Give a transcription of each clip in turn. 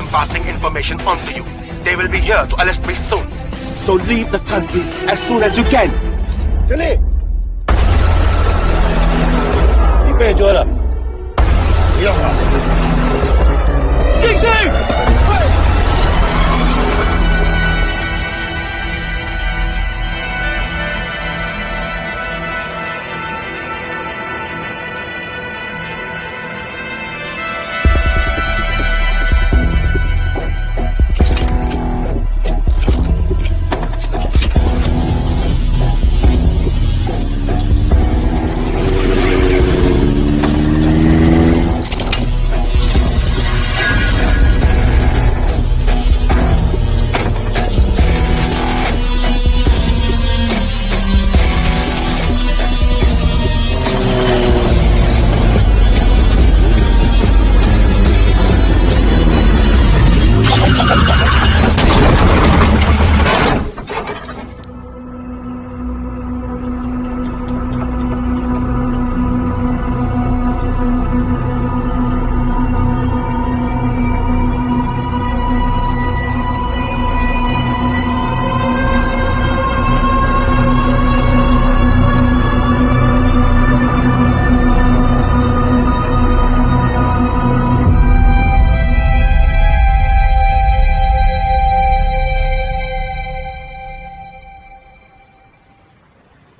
am passing information on to you. They will be here to arrest me soon. So leave the country as soon as you can. चले जोरा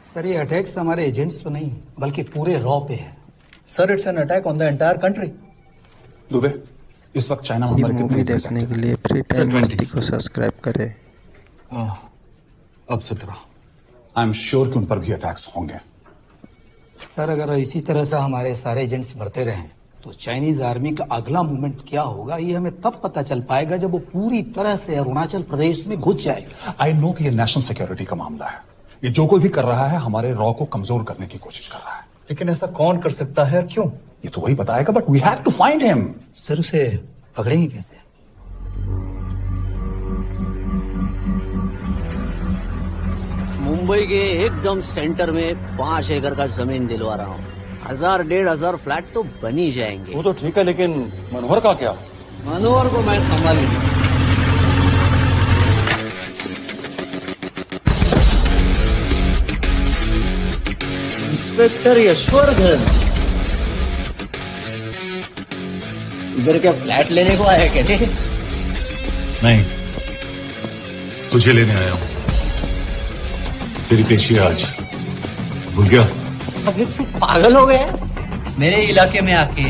sir ये attacks हमारे agents पे नहीं बल्कि पूरे raw पे है। Sir it's an attack on the entire country. Dubey इस वक्त चाइना में हमारे मूवी देखने के लिए फ्री टाइम मस्ती को सब्सक्राइब करें। अब 17 आई एम श्योर कि उन पर भी अटैक्स होंगे। सर अगर इसी तरह से हमारे सारे एजेंट्स बढ़ते रहें तो चाइनीज आर्मी का अगला मूवमेंट क्या होगा ये हमें तब पता चल पाएगा जब वो पूरी तरह से अरुणाचल प्रदेश में घुस जाएगा। आई नो कि ये नेशनल सिक्योरिटी का मामला है। ये जो कोई भी कर रहा है हमारे रॉ को कमजोर करने की कोशिश कर रहा है। लेकिन ऐसा कौन कर सकता है और क्यों? ये तो वही बताएगा but we have to find him. Sir उसे पकड़ेंगे कैसे? मुंबई के एकदम सेंटर में 5 एकड़ का जमीन दिलवा रहा हूँ। 1000-1500 फ्लैट तो बन ही जाएंगे। वो तो ठीक है लेकिन मनोहर का क्या? मनोहर को मैं संभालूंगा। इंस्पेक्टर यशवर्धन इधर क्या फ्लैट लेने को आया क्या? नहीं, तुझे लेने आया हूँ। तेरी पेशी है आज, भूल गया? अबे तू पागल हो गया? मेरे इलाके में आके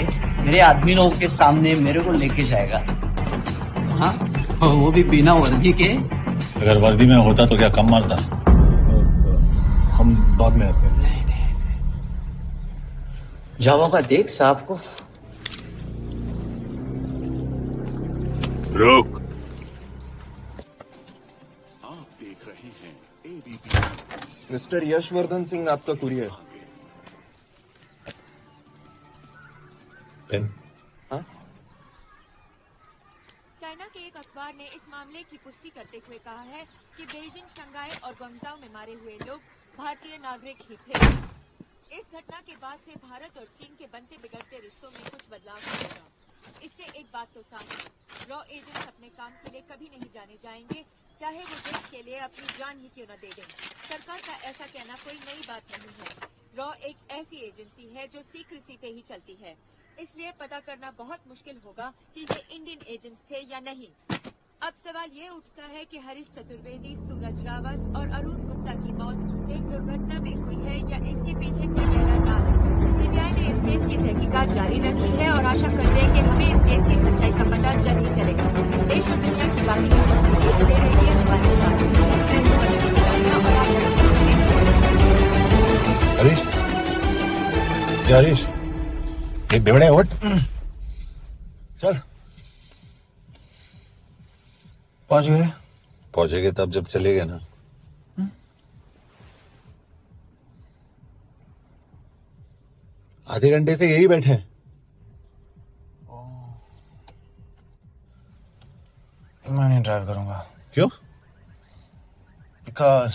मेरे आदमी लोगों के सामने मेरे को लेके जाएगा? हाँ, वो भी बिना वर्दी के। अगर वर्दी में होता तो क्या कम मारता? हम बाद में आते हैं। जाओगा देख साहब को। रुक। आप देख रहे हैं एबीपी। मिस्टर यशवर्धन सिंह आपका कुरियर। पेन? हाँ? चाइना के एक अखबार ने इस मामले की पुष्टि करते हुए कहा है कि बीजिंग, शंघाई और ग्वांगझाओ में मारे हुए लोग भारतीय नागरिक ही थे। इस घटना के बाद से भारत और चीन के बनते बिगड़ते रिश्तों में कुछ बदलाव होगा। इससे एक बात तो साफ है, रॉ एजेंट्स अपने काम के लिए कभी नहीं जाने जाएंगे, चाहे वो देश के लिए अपनी जान ही क्यों न दे दें। सरकार का ऐसा कहना कोई नई बात नहीं है। रॉ एक ऐसी एजेंसी है जो सीक्रेसी पे ही चलती है, इसलिए पता करना बहुत मुश्किल होगा कि ये इंडियन एजेंट्स थे या नहीं। अब सवाल ये उठता है कि हरीश चतुर्वेदी, सूरज रावत और अरुण गुप्ता की मौत एक दुर्घटना में हुई है या इसके पीछे कोई गहरा राज है। सीबीआई ने इस केस की तहकीकात जारी रखी है और आशा करते हैं कि हमें इस केस की सच्चाई का पता जल्द ही चलेगा। देश और दुनिया की बाकी खबरों के लिए रहिए हमारे साथ। हरीश, हरीश, एक बेवड़े उठ। चल। पहुंचेंगे तब जब चलेगा ना। आधे घंटे से यही बैठे हैं। मैं नहीं ड्राइव करूंगा। क्यों? Because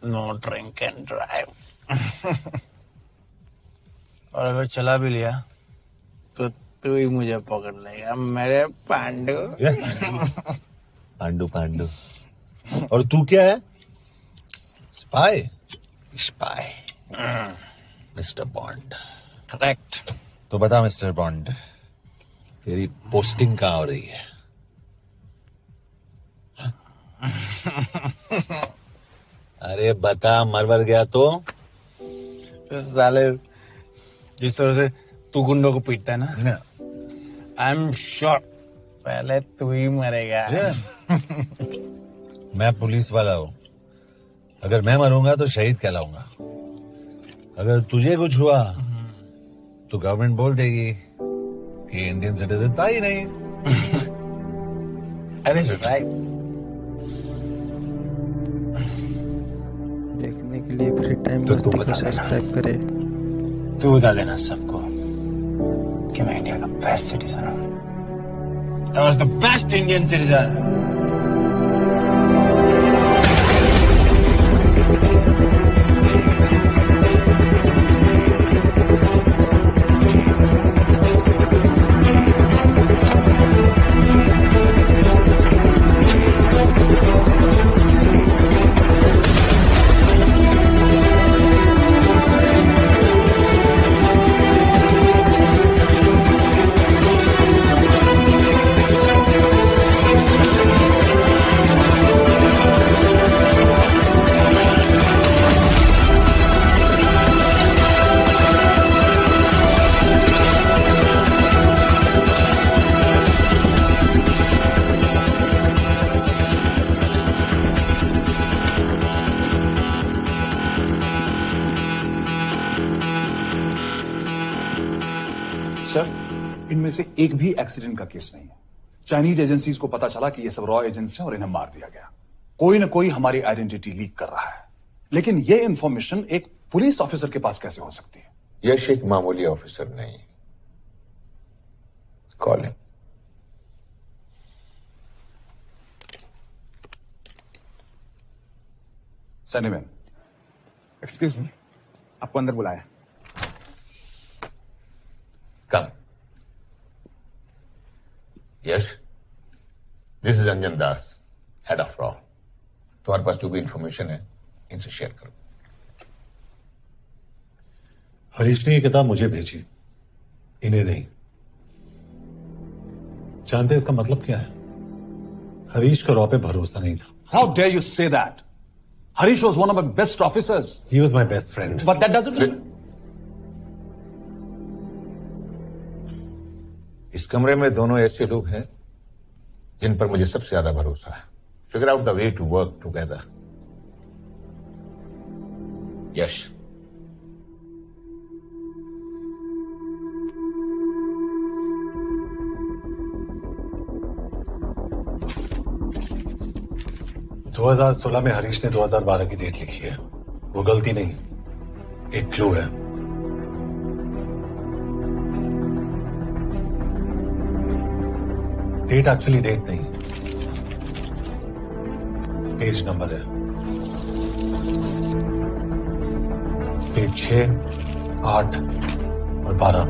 no drink and drive. और अगर चला भी लिया तो तू ही मुझे पकड़ लेगा मेरे पांडु। पांडु पांडु। और तू क्या है? Spy. Spy. Mister bond. Correct. तो बता मिस्टर बॉन्ड, तेरी पोस्टिंग कहाँ हो रही है? अरे बता, मरवर गया तो? साले जिस तरह से तू गुंडों को पीटता है ना, आई एम श्योर पहले तू ही मरेगा। मैं पुलिस वाला हूं, अगर मैं मरूंगा तो शहीद कहलाऊंगा। अगर तुझे कुछ हुआ तो गवर्नमेंट बोल देगी कि इंडियन सिटीजन था ही नहीं। अरे राइट। देखने के लिए फ्री टाइम तो मस्ती तू को बता सब्सक्राइब करें। तू बता देना सबको कि मैं इंडिया का बेस्ट सिटीजन हूँ। I was the best Indian citizen. Sir, इनमें से एक भी एक्सीडेंट का केस नहीं है। चाइनीज एजेंसीज को पता चला कि ये सब रॉ एजेंट्स हैं और इन्हें मार दिया गया। कोई ना कोई हमारी आइडेंटिटी लीक कर रहा है, लेकिन ये इंफॉर्मेशन एक पुलिस ऑफिसर के पास कैसे हो सकती है? यश एक मामूली ऑफिसर नहीं। कॉल है। सनीमैन, एक्सक्यूज मी, आपको अंदर बुलाया। Come. Yash, this is Anjan Das, head of रॉ। तुम्हारे पास जो भी इंफॉर्मेशन है इनसे शेयर करो। हरीश ने ये किताब मुझे भेजी, इन्हें नहीं। जानते इसका मतलब क्या है? हरीश का रॉ पे भरोसा नहीं था। How dare you say that? Harish was one of my best officers. He was my best friend. But that doesn't mean... इस कमरे में दोनों ऐसे लोग हैं जिन पर मुझे सबसे ज्यादा भरोसा है। Figure out the way to work together. Yash, तो 2016 में हरीश ने 2012 की डेट लिखी है। वो गलती नहीं, एक क्लू है। डेट एक्चुअली डेट नहीं, पेज नंबर है। पेज 6, 8 और 12।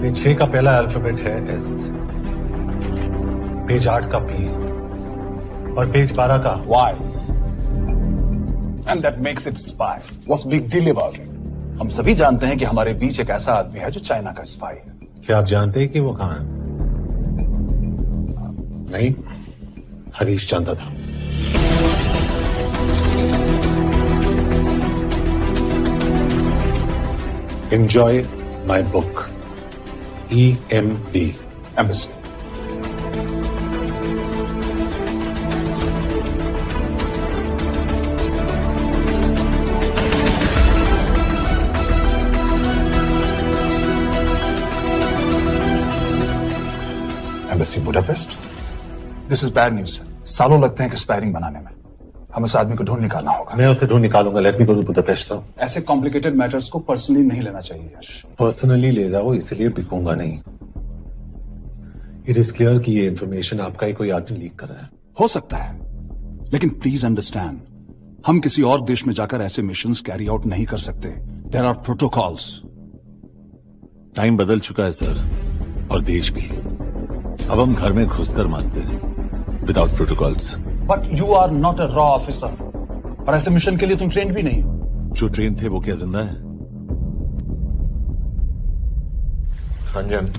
पेज 6 का पहला अल्फाबेट है एस, पेज 8 का पी और पेज 12 का Why? And that makes it spy. What's big deal about it? हम सभी जानते हैं कि हमारे बीच एक ऐसा आदमी है जो चाइना का स्पाई है। क्या आप जानते हैं कि वो कहां है? नहीं, हरीश जानता था। Enjoy my book. EMB. Embassy. Embassy Budapest? This is bad news, sir. सालों लगते हैं एक्सपायरिंग बनाने में। हम उस आदमी को ढूंढ निकालना होगा। मैं उसे ढूंढ निकालूंगा। Let me go to Budapest sir. ऐसे कॉम्प्लिकेटेड मैटर्स को पर्सनली नहीं लेना चाहिए यश। पर्सनली ले जाओ, इसलिए बिकूंगा नहीं। इट इज क्लियर कि ये इंफॉर्मेशन आपका ही कोई आदमी लीक कर रहा है। हो सकता है, लेकिन प्लीज अंडरस्टैंड, हम किसी और देश में जाकर ऐसे मिशंस कैरी आउट नहीं कर सकते। There are protocols. टाइम बदल चुका है सर, और देश भी। अब हम घर में घुसकर मारते हैं without protocols. But you are not a रॉ ऑफिसर, और ऐसे मिशन के लिए तुम ट्रेन भी नहीं हो। जो ट्रेन थे वो क्या जिंदा है? रंजन,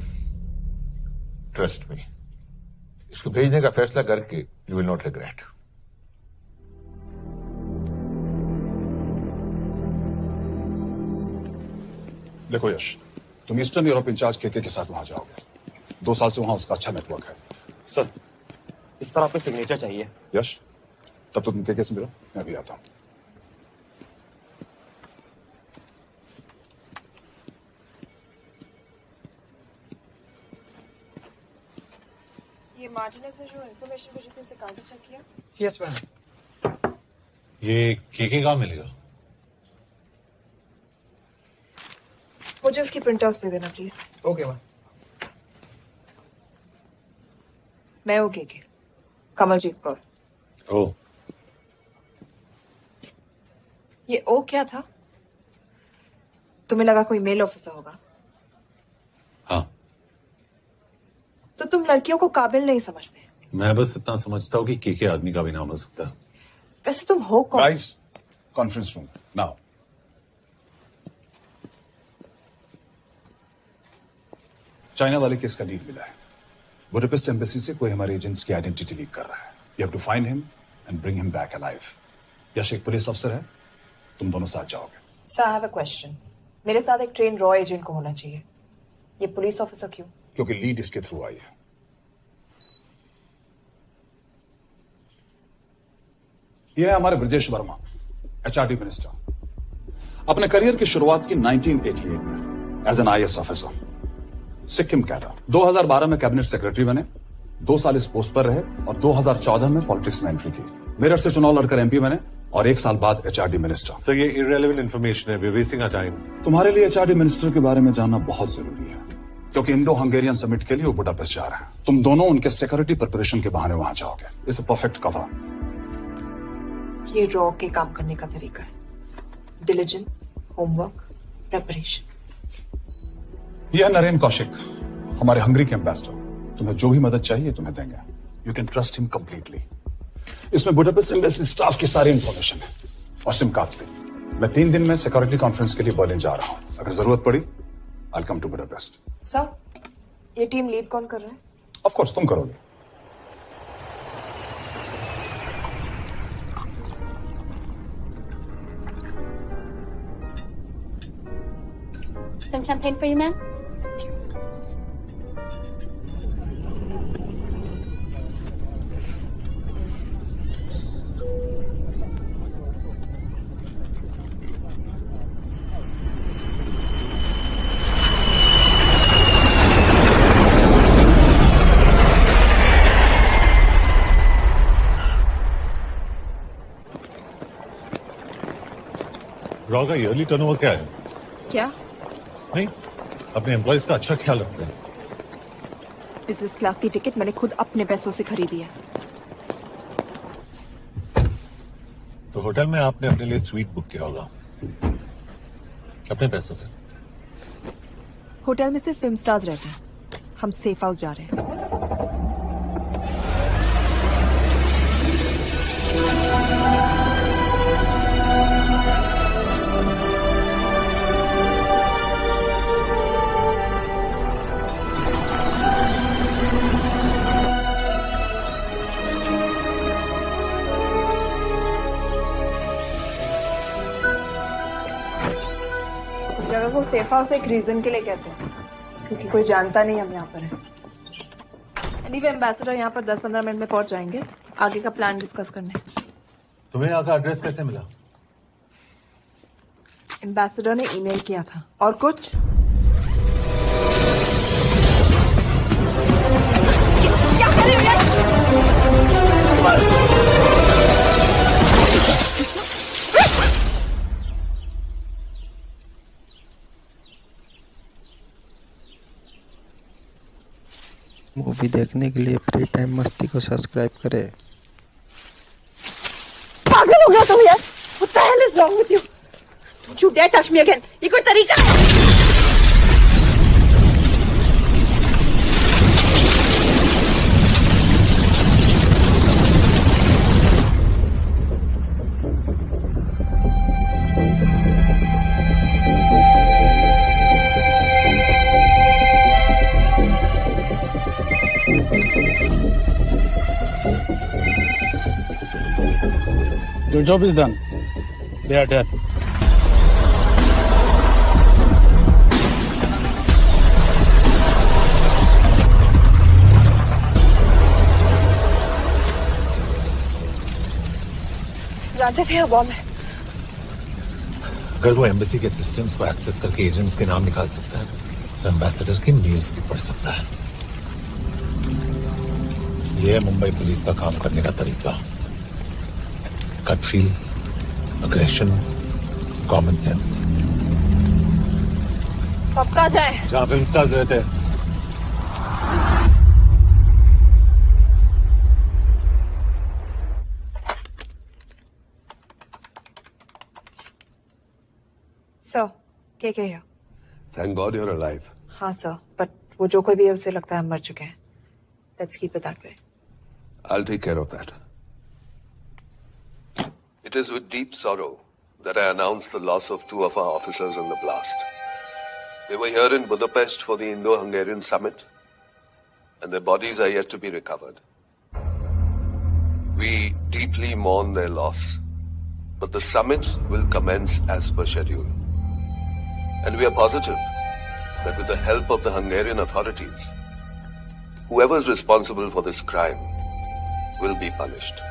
ट्रस्ट मी, इसको भेजने का फैसला करके यू विल नॉट रिग्रेट। देखो यश, तुम ईस्टर्न यूरोप इंचार्ज के साथ वहां जाओगे। 2 साल से वहां उसका अच्छा नेटवर्क है। सर, इस पर आपको सिग्नेचर चाहिए। यश, तब तो तुम के से मिलो, मैं भी आता हूं। ये मार्टिनेज ने जो इन्फॉर्मेशन भेजी थी उसे कार्ड चेक किया? Yes ma'am. ये के कहाँ मिलेगा? मुझे उसकी प्रिंटआउट्स दे देना प्लीज। Okay ma'am. मैं हूँ के कमलजीत कौर। ओ, ये ओ क्या था? तुम्हें लगा कोई मेल ऑफिसर होगा? हाँ। तो तुम लड़कियों को काबिल नहीं समझते। मैं बस इतना समझता हूँ कि के आदमी का भी नाम हो सकता है। वैसे तुम हो कौन? Guys, conference room now. China वाले केस का लीड मिला है। बुडापेस्ट एम्बेसी से कोई हमारे एजेंट्स की आइडेंटिटी लीक कर रहा है। You have to find him and bring him back alive. Yash एक पुलिस अफसर है, तुम दोनों साथ जाओगे। Sir, I have a question. मेरे साथ एक ट्रेन रॉ एजेंट को होना चाहिए, ये पुलिस ऑफिसर क्यों? क्योंकि लीड इसके थ्रू आई है। यह है हमारे ब्रजेश वर्मा, एचआरडी मिनिस्टर। अपने करियर की शुरुआत की 1988 में as an IAS officer, Sikkim cadre. 2012 में कैबिनेट सेक्रेटरी बने, 2 साल इस पोस्ट पर रहे और 2014 में पॉलिटिक्स में एंट्री की। मेरठ से चुनाव लड़कर एमपी बने और 1 साल बाद एचआरडी मिनिस्टर। सर, ये इररेलेवेंट इंफॉर्मेशन है, वी वेस्टिंग आवर टाइम। तुम्हारे लिए एचआरडी मिनिस्टर के बारे में जानना बहुत जरूरी है, क्योंकि इंडो हंगेरियन समिट के लिए वो बुडापेस्ट जा रहे हैं। तुम दोनों उनके सिक्योरिटी प्रिपरेशन के बहाने वहां जाओगे। It's a perfect cover. ये रॉ के काम करने का तरीका है, डिलिजेंस, होमवर्क, प्रेपरेशन। यह नरेन कौशिक, हमारे हंगरी के एम्बेसडर। तुम्हें जो भी मदद चाहिए तुम्हें देंगे। You can trust him completely. इसमें बुडापेस्ट एम्बेसी स्टाफ की सारी इंफॉर्मेशन है और सिम कार्ड्स भी। मैं 3 दिन में सिक्योरिटी कॉन्फ्रेंस के लिए बर्लिन जा रहा हूं। अगर जरूरत पड़ी I will come to Budapest. Sir, ये टीम लीड कौन कर रहा है? ऑफ कोर्स तुम करोगे। Some champagne for you, ma'am? Raw का ईयरली टर्नओवर क्या है? क्या? नहीं, अपने एम्प्लॉइज का अच्छा ख्याल रखते हैं। बिजनेस क्लास की टिकट मैंने खुद अपने पैसों से खरीदी है। तो होटल में आपने अपने लिए स्वीट बुक किया होगा अपने पैसों से। होटल में सिर्फ फिल्म स्टार्स रहते हैं, हम सेफ हाउस जा रहे हैं। जगह को सेफ हाउस एक रीजन के लिए कहते हैं, क्योंकि कोई जानता नहीं हम यहाँ पर हैं। एनीवे, एम्बेसडर यहाँ पर 10-15 मिनट में पहुंच जाएंगे आगे का प्लान डिस्कस करने। तुम्हें यहाँ का एड्रेस कैसे मिला? एम्बेसडर ने ईमेल किया था। और कुछ? क्या कर रहे हो? मूवी देखने के लिए फ्री टाइम मस्ती को सब्सक्राइब करें। पागल हो गया तुम यार? What the hell is wrong with you? Don't you dare touch me again. ये कोई तरीका है? Your job is done. They are dead. जानते थे यहाँ बॉम्ब है। अगर वो एम्बेसी के सिस्टम्स को एक्सेस करके एजेंट्स के नाम निकाल सकता है तो एम्बेसडर की मेल्स भी पढ़ सकता है। ये है मुंबई पुलिस का काम करने का तरीका। Gut feel, aggression, common sense. कब कहाँ जाए? जहाँ फिल्म स्टार्स रहते हैं। सर, क्या है? Thank God you're alive. हाँ सर, बट वो जो कोई भी है उसे लगता है हम मर चुके हैं। Let's keep it that way. I'll take care of that. It is with deep sorrow that I announce the loss of 2 of our officers in the blast. They were here in Budapest for the Indo-Hungarian summit, and their bodies are yet to be recovered. We deeply mourn their loss, but the summit will commence as per schedule. And we are positive that with the help of the Hungarian authorities, whoever is responsible for this crime will be punished.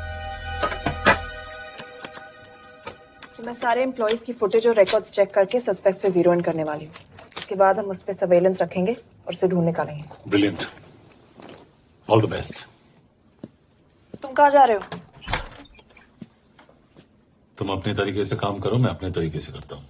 तो मैं सारे employees की footage और records check करके suspects पे zero in करने वाली हूँ। उसके बाद हम उस पे सर्वेलेंस रखेंगे और उसे ढूंढ निकालेंगे। ब्रिलियंट। All the best. तुम कहाँ जा रहे हो? तुम अपने तरीके से काम करो, मैं अपने तरीके से करता हूँ।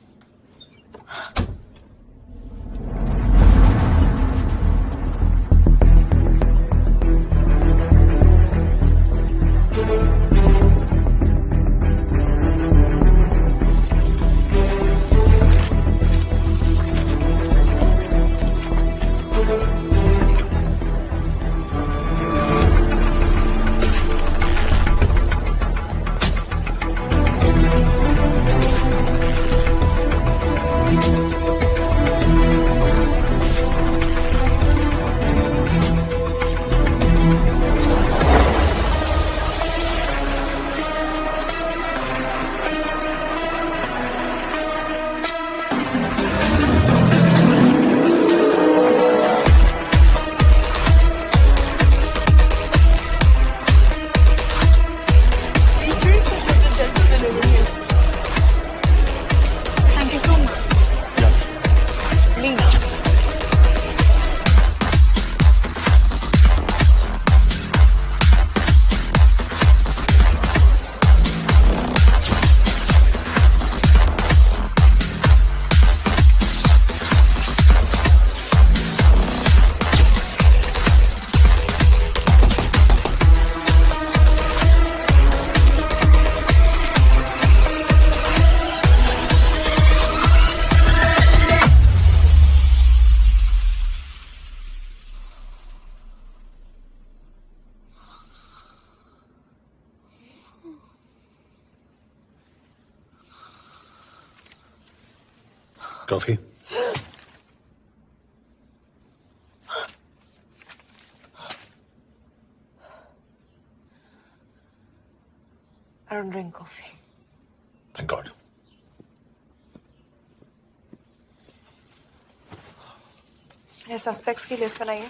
Coffee? I don't drink coffee. Thank God. ये सस्पेक्ट्स की लिस्ट बनाइए।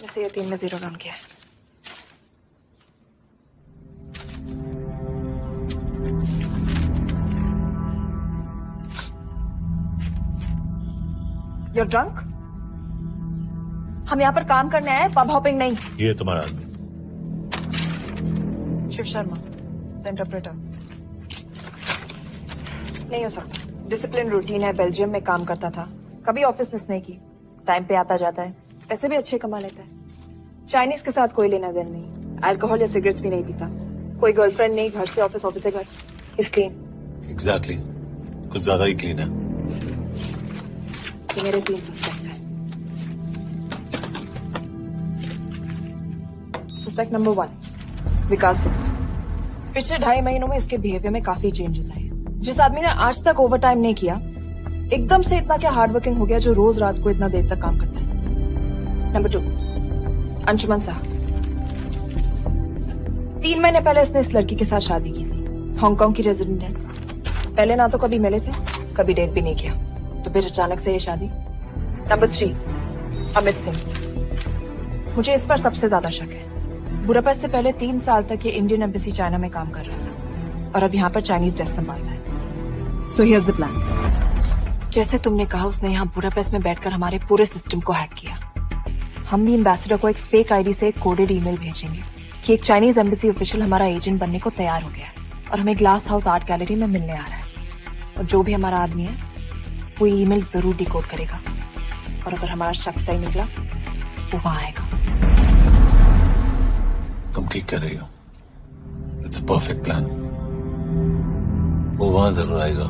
जैसे ये 3 में 0 डाउन किया है। You're drunk? हम यहाँ पर काम करने आए, पब हॉपिंग नहीं। ये तुम्हारा आदमी। Shiv Sharma, the interpreter. नहीं हो सकता। डिसिप्लिन रूटीन है, बेल्जियम में काम करता था, कभी ऑफिस मिस नहीं की, टाइम पे आता जाता है, पैसे भी अच्छे कमा लेता है। चाइनीज के साथ कोई लेना देना नहीं, अल्कोहल या सिगरेट्स भी नहीं पीता, कोई गर्लफ्रेंड नहीं, घर से ऑफिस, ऑफिस से घर। Is clean. एग्जैक्टली, कुछ ज्यादा ही क्लीन है। ये मेरे 3 सस्पेक्ट्स हैं। सस्पेक्ट नंबर 1, विकास गुप्ता। पिछले 2.5 महीनों में इसके बिहेवियर में काफी चेंजेस आए। जिस आदमी ने आज तक ओवर टाइम नहीं किया, एकदम से इतना क्या हार्ड वर्किंग हो गया जो रोज रात को इतना देर तक काम करता है। नंबर 2, अंशुमन साह। 3 महीने पहले इसने इस लड़की के साथ शादी की थी। हांगकांग की रेजिडेंट है। पहले ना तो कभी मिले थे, कभी डेट भी नहीं किया, तो फिर अचानक से ये शादी। नंबर 3, अमित सिंह। मुझे इस पर सबसे ज्यादा शक है। बुडापेस्ट से पहले 3 साल तक ये इंडियन एम्बेसी चाइना में काम कर रहा था और अब यहाँ पर चाइनीज डेस्क संभालता है। So here's the plan. जैसे तुमने कहा, उसने यहाँ बुडापेस्ट में बैठकर हमारे पूरे सिस्टम को हैक किया। हम भी एम्बेसडर को एक फेक आईडी से एक कोडेड ईमेल भेजेंगे कि एक चाइनीज एम्बेसी ऑफिशियल हमारा एजेंट बनने को तैयार हो गया है और हमें ग्लास हाउस आर्ट गैलरी में मिलने आ रहा है। और जो भी हमारा आदमी है वो ईमेल जरूर डिकोड करेगा और अगर हमारा शक सही निकला वो वहां आएगा। तुम ठीक कर रही हो। It's a perfect plan. वो वहां जरूर आएगा।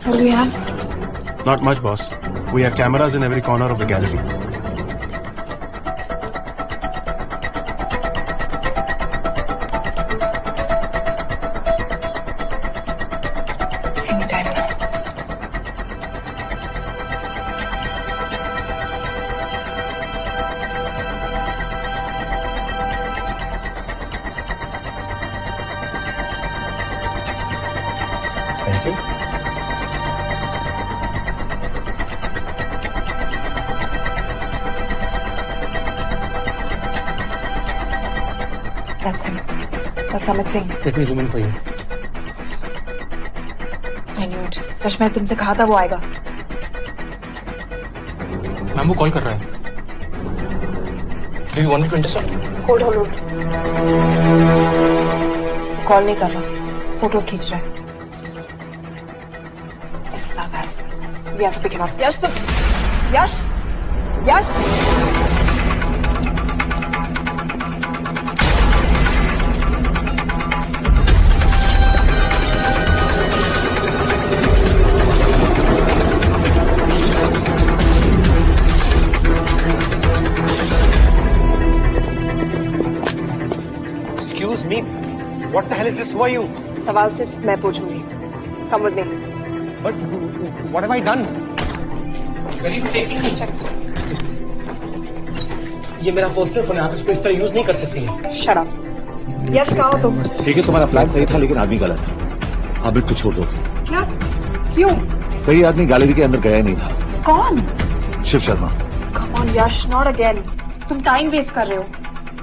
What do we have? Not much, boss. We have cameras in every corner of the gallery. Anytime now. Thank you. That's him. That's Amit Singh. Let me zoom in for you. I knew it. Rush मैंने तुमसे कहा था वो आएगा। Ma'am वो call कर रहा है। Do you want me to intercept? Hold. Call नहीं कर रहा, फोटोज खींच रहा है। ऐसा साफ है। We have to pick him up. यश तुम यश Excuse me. What the hell is this? Who are you? सवाल सिर्फ मैं पूछूंगी। Come with me. But what have I done? Where are you taking me? ये मेरा पर्सनल फोन है, आप इसको इस तरह यूज नहीं कर सकती हैं। Shut up. यश कहाँ हो तुम? ठीक है, तुम्हारा प्लान सही था लेकिन आदमी गलत है। आबिद को छोड़ दो। क्या? क्यों? सही आदमी गैलरी के अंदर गया ही नहीं था। कौन? Shiv Sharma. Come on Yash, not again. तुम टाइम वेस्ट कर रहे हो।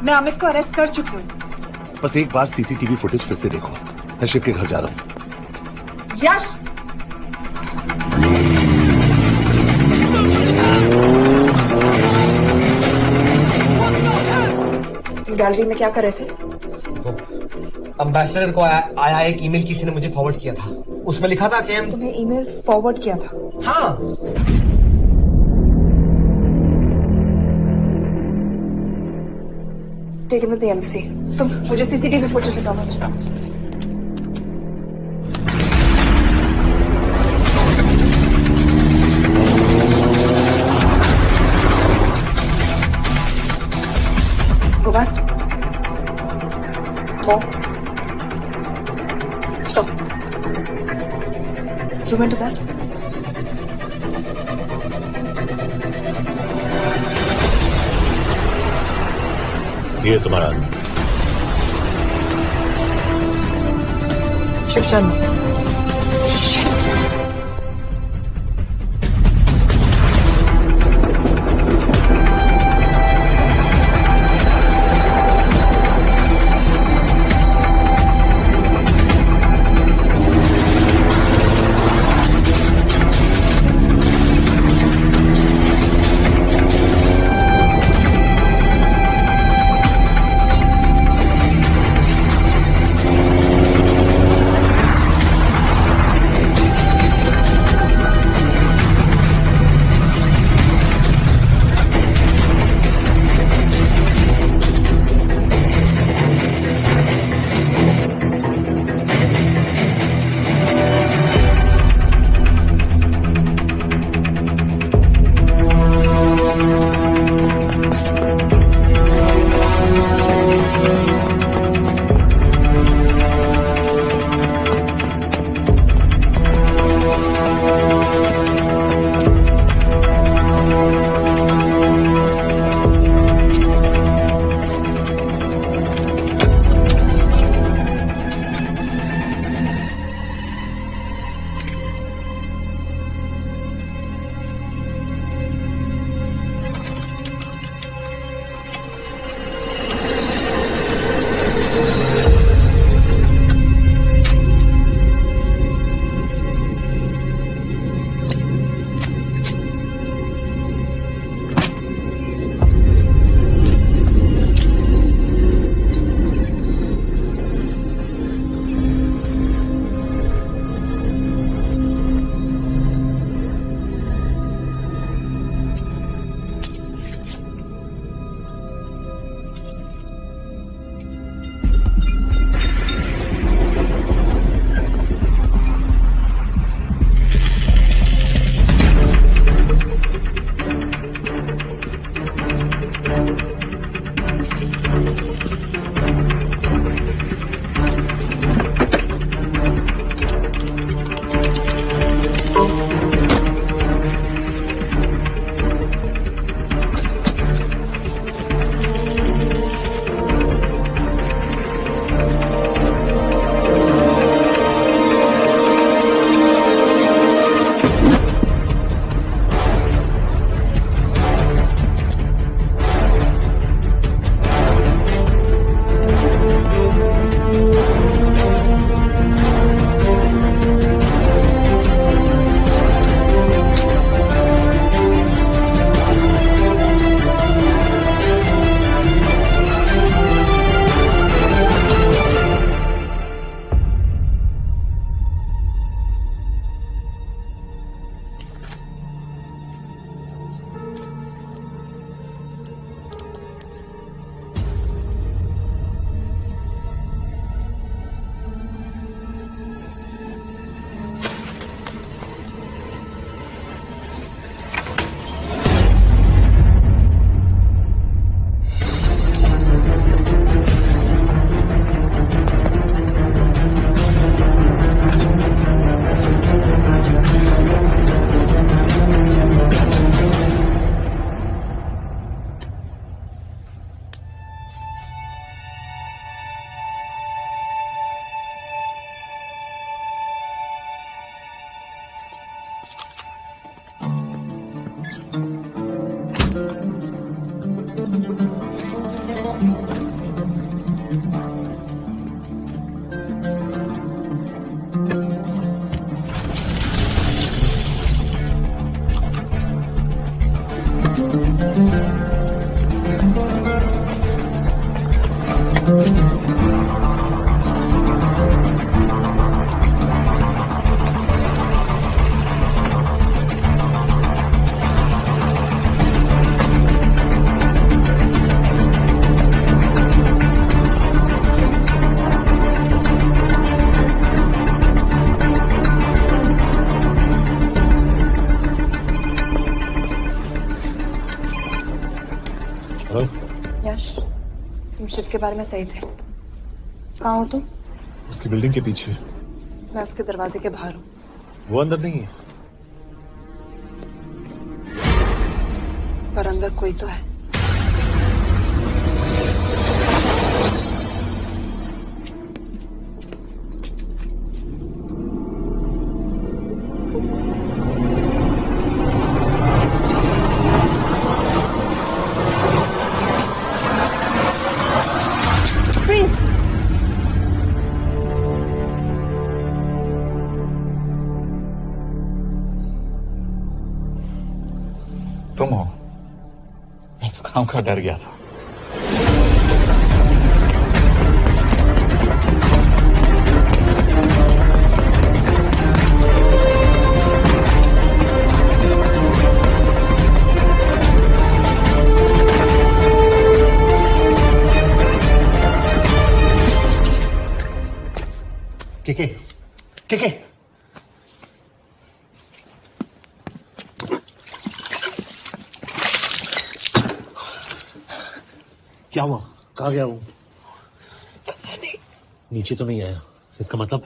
मैं अमित को अरेस्ट कर चुकी हूँ। बस एक बार सीसीटीवी फुटेज फिर से देखो। मैं शिव के घर जा रहा हूँ। यश! गैलरी में क्या कर रहे थे? एम्बेसडर को आया एक ईमेल किसी ने मुझे फॉरवर्ड किया था। उसमें लिखा था कि तुम्हें ईमेल फॉरवर्ड किया था? हाँ। Take him to the embassy. तुम मुझे सीसीटीवी फुटेज दिखाओ। Go back. Go. Stop. Zoom into that. ये तुम्हारा आदमी शिव शर्मा। शिव के बारे में सही थे। कहाँ हो तुम? उसकी बिल्डिंग के पीछे। मैं उसके दरवाजे के बाहर हूँ। वो अंदर नहीं है। पर अंदर कोई तो है। तुम हो? मैं तो काम का डर गया था। के क्या हुआ? कहाँ गया वो? पता नहीं। नीचे तो नहीं आया, इसका मतलब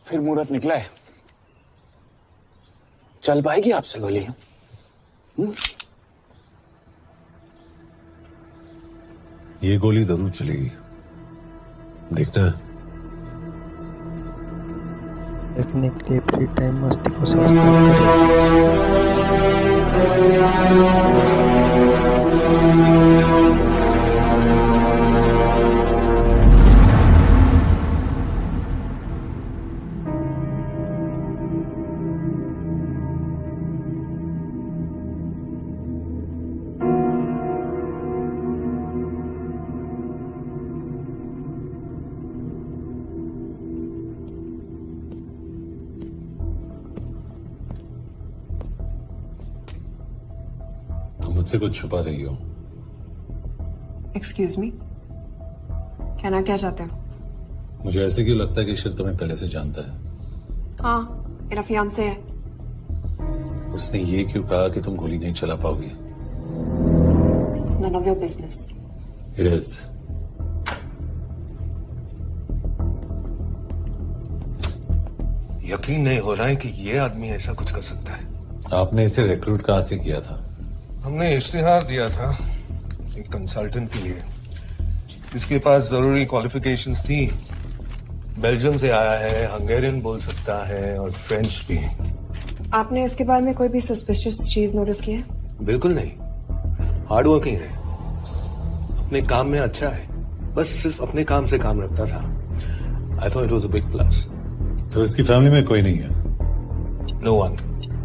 फिर मुहूर्त निकला है, चल पाएगी आपसे गोली? ये गोली जरूर चलेगी, देखना। देखने के लिए फ्री टाइम मस्ती को सब्सक्राइब करें। मुझसे कुछ छुपा रही हो। एक्सक्यूज मी, कहना क्या चाहते हो? मुझे ऐसे क्यों लगता है कि ईश्वर तुम्हें पहले से जानता है? हाँ, मेरा फियांसे है। उसने ये क्यों कहा कि तुम गोली नहीं चला पाओगी? It's none of your business. It is. यकीन नहीं हो रहा है कि ये आदमी ऐसा कुछ कर सकता है। आपने इसे रिक्रूट कहाँ से किया था? हमने इश्तिहार दिया था एक कंसल्टेंट के लिए, जिसके पास जरूरी क्वालिफिकेशंस थी। बेल्जियम से आया है, हंगेरियन बोल सकता है और फ्रेंच भी। आपने इसके बारे में कोई भी सस्पिशियस चीज नोटिस की है? बिल्कुल नहीं, हार्ड वर्किंग है, अपने काम में अच्छा है, बस सिर्फ अपने काम से काम रखता था। I thought it was a big plus. तो इसकी फैमिली में कोई नहीं है? No one,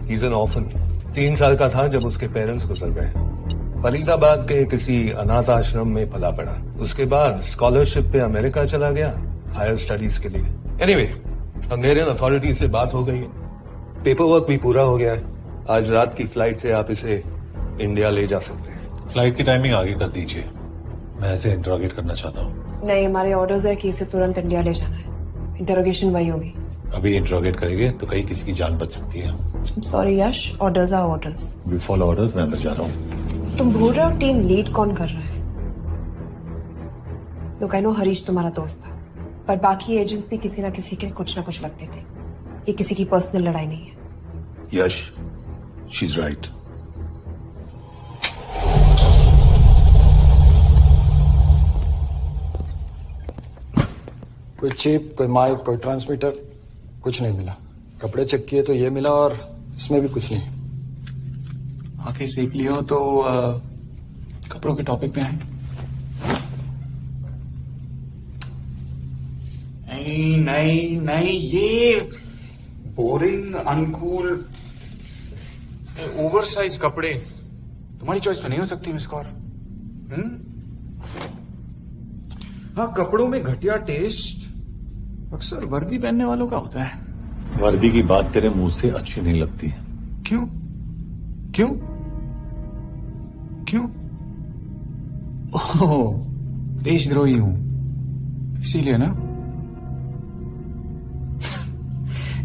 he is an orphan. 3 साल का था जब उसके पेरेंट्स गुजर गए। फरीदाबाद के किसी अनाथ आश्रम में पला पड़ा। उसके बाद स्कॉलरशिप पे अमेरिका चला गया हायर स्टडीज के लिए। एनीवे, हंगेरियन अथॉरिटी से बात हो गई है, पेपर वर्क भी पूरा हो गया है। आज रात की फ्लाइट से आप इसे इंडिया ले जा सकते हैं। फ्लाइट की टाइमिंग आगे कर दीजिए, मैं इसे इंट्रोगेट करना चाहता हूँ। नहीं, हमारे ऑर्डर्स है कि इसे तुरंत इंडिया ले जाना है। इंटरोगेशन वही होगी। अभी इंट्रोगेट करेंगे तो कहीं किसी की जान बच सकती है। Sorry Yash, orders are orders. We follow orders. मैं अंदर जा रहा हूँ। तुम भूल रहे हो टीम लीड कौन कर रहा है? लोग, आई नो हरीश तुम्हारा दोस्त था, पर बाकी एजेंट्स भी किसी ना किसी के कुछ ना कुछ लगते थे। ये किसी की पर्सनल लड़ाई नहीं है। यश, शी इज राइट। कोई चिप, कोई माइक, कोई ट्रांसमीटर, कुछ नहीं मिला। कपड़े चेक किए तो ये मिला और इसमें भी कुछ नहीं। आंखें सेक लियो तो कपड़ों के टॉपिक पे आए। नहीं नहीं नहीं, ये बोरिंग, अनकूल, ओवरसाइज कपड़े तुम्हारी चॉइस पे नहीं हो सकती मिस कौर। हाँ, कपड़ों में घटिया टेस्ट अक्सर वर्दी पहनने वालों का होता है। वर्दी की बात तेरे मुंह से अच्छी नहीं लगती। क्यों क्यों क्यों? ओह, देशद्रोही हूं इसीलिए ना।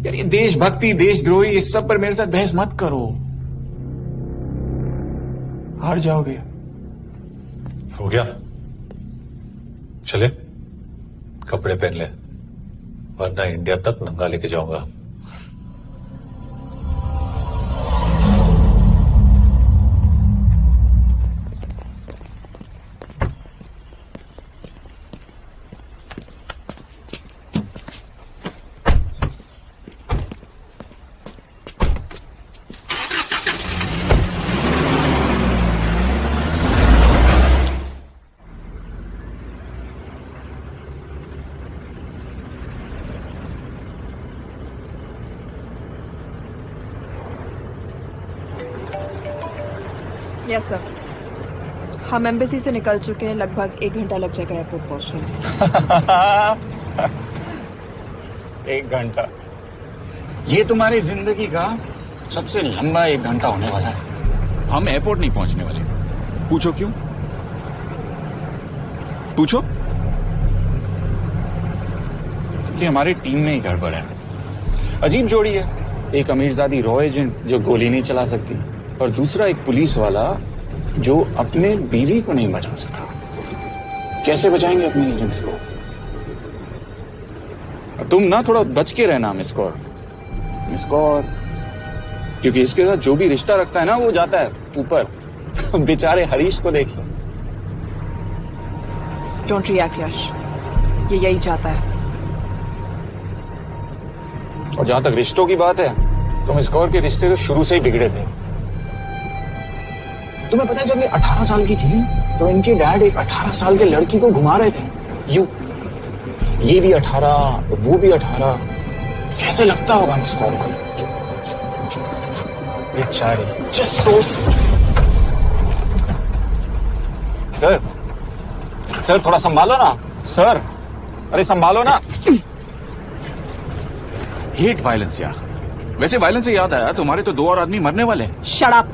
यार ये देशभक्ति, देशद्रोही, इस सब पर मेरे साथ बहस मत करो, हार जाओगे। हो गया, चले कपड़े पहन ले, वरना इंडिया तक नंगा लेके जाऊंगा। यस सर, हम एम्बेसी से निकल चुके हैं। लगभग 1 घंटा लग जाएगा एयरपोर्ट पहुंचने में। 1 घंटा? ये तुम्हारी जिंदगी का सबसे लंबा 1 घंटा होने वाला है। हम एयरपोर्ट नहीं पहुंचने वाले। पूछो क्यों? पूछो। कि हमारी टीम में ही गड़बड़ है। अजीब जोड़ी है, एक अमीरजादी रॉ एजेंट जो गोली नहीं चला सकती, और दूसरा एक पुलिस वाला जो अपने बीवी को नहीं बचा सका। कैसे बचाएंगे अपने एजेंट्स को? और तुम ना थोड़ा बच के रहना मिस कौर, क्योंकि इसके साथ जो भी रिश्ता रखता है ना वो जाता है। ऊपर बेचारे हरीश को देख लो। डोंट रिएक्ट यश, ये यही चाहता है। और जहां तक रिश्तों की बात है, तो मिस कौर के रिश्ते तो शुरू से ही बिगड़े थे। तुम्हें पता है जब ये 18 साल की थी तो इनके डैड एक 18 साल के लड़की को घुमा रहे थे। ये भी 18, वो भी 18। कैसे लगता होगा मिस कौर को? बेचारी। Just so. सर थोड़ा संभालो ना सर। अरे संभालो ना। हेट वायलेंस यार। वैसे वायलेंस से याद आया, तुम्हारे तो 2 और आदमी मरने वाले हैं। Shut up.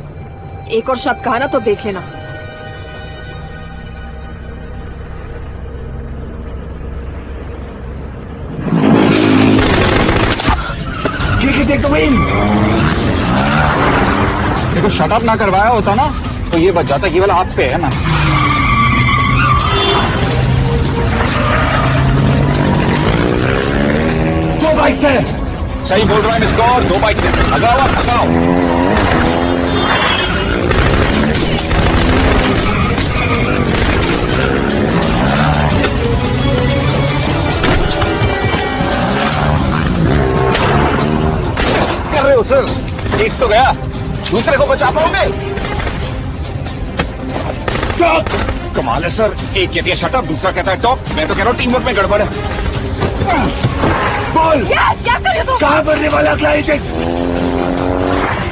एक और शब्द कहा ना तो देख लेना। देखो शट अप ना करवाया होता ना तो ये बच जाता। केवल आप पे है ना। 2 बाइक से। सही बोल रहा है मिस कौर, 2 बाइक से। लगाओ आप, लगाओ। कर रहे हो सर? एक तो गया, दूसरे को बचा पाओगे? कमाल है सर। एक कहती है शटअप, दूसरा कहता है टॉप। मैं तो कह रहा हूँ टीम वर्क में गड़बड़ है। बोल क्या कर रहे हो तुम? कहाँ मरने वाला अगला एजेंट?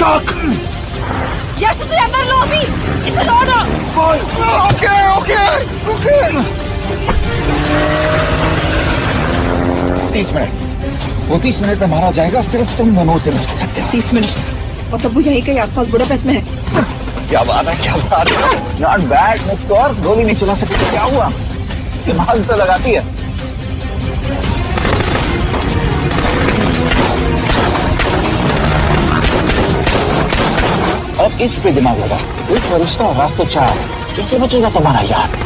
टॉक। यश तुझे अंदर लो अभी। It's order. बोल। ओके। 30 मिनट। वो 30 मिनट में मारा जाएगा, सिर्फ तुम दोनों से बच सकते हो। 30 मिनट और तब वो यहीं कहीं आसपास बुडापेस्ट में है। क्या बात है, क्या बात है। Not bad miss Kaur. गोली नहीं चला सकती तो क्या हुआ? दिमाग से लगाती है। अब इस पे दिमाग लगा। एक फरिश्ता रास्ते 4। कैसे बचेगा तुम्हारा यार?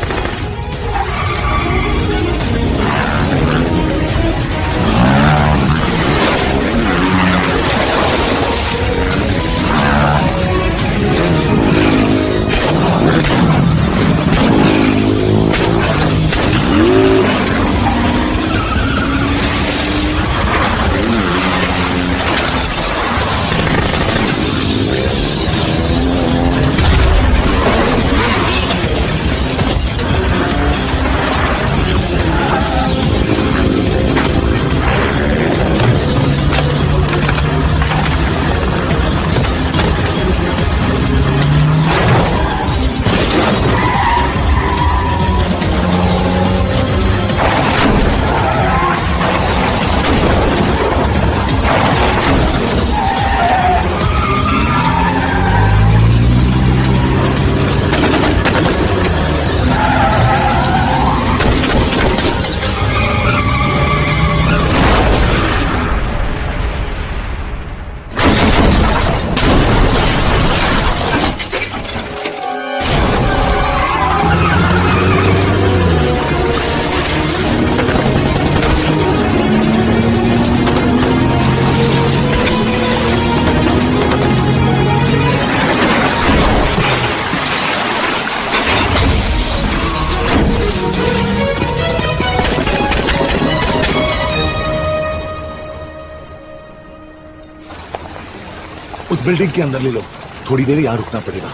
उस बिल्डिंग के अंदर ले लो। थोड़ी देर यहां रुकना पड़ेगा।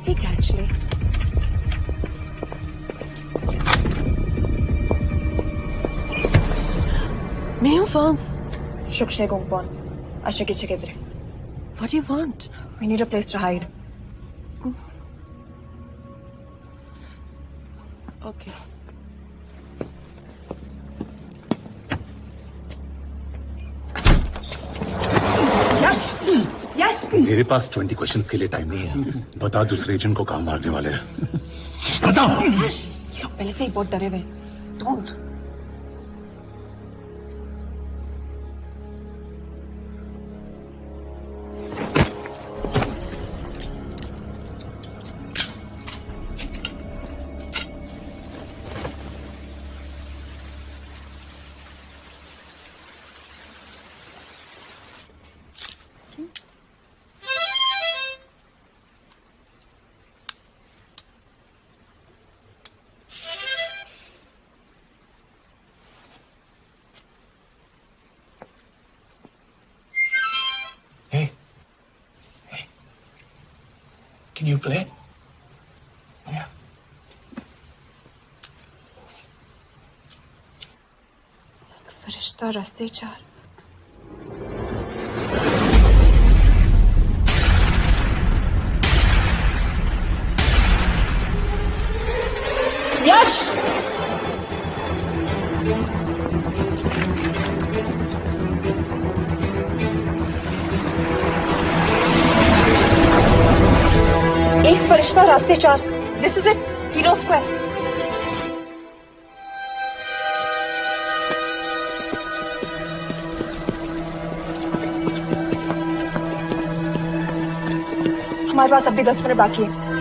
Hey, actually. Mayo phones. Shukshay Gongpon. Ashiki Chikidre. What do you want? We need a place to hide. Okay. Yash! Yash! मेरे पास 20 क्वेश्चंस के लिए टाइम नहीं है। बता दूसरे एजेंट को कहाँ मारने वाले हैं। बता। ये लोग पहले से ही बहुत डरे हुए हैं। Don't. Can you play? Yeah. फरिश्ता रास्ते चार। यश! एक फरिश्ता रास्ते चार। This is it, hero square. हमारे पास अब भी 10 मिनट बाकी है।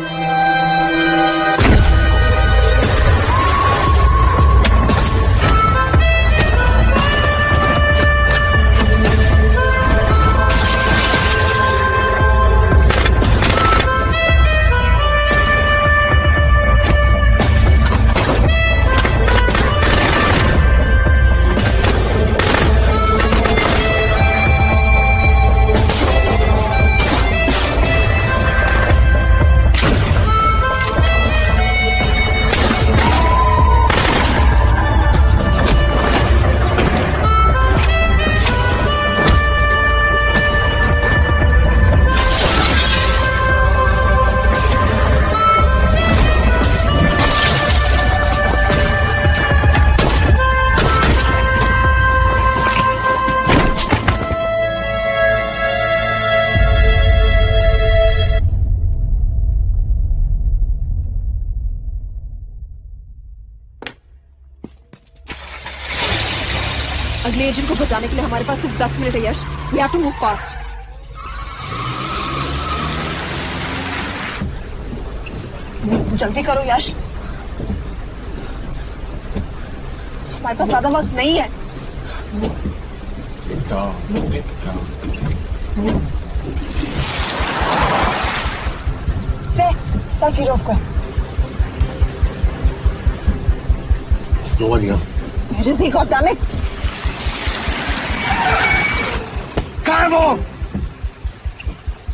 अगले एजेंट को बचाने के लिए हमारे पास सिर्फ 10 मिनट है Yash. We have to move fast. जल्दी करो यश, हमारे पास ज्यादा वक्त नहीं है। That's Hero Square. There's no one here. Where is he, goddammit? कहाँ है वो?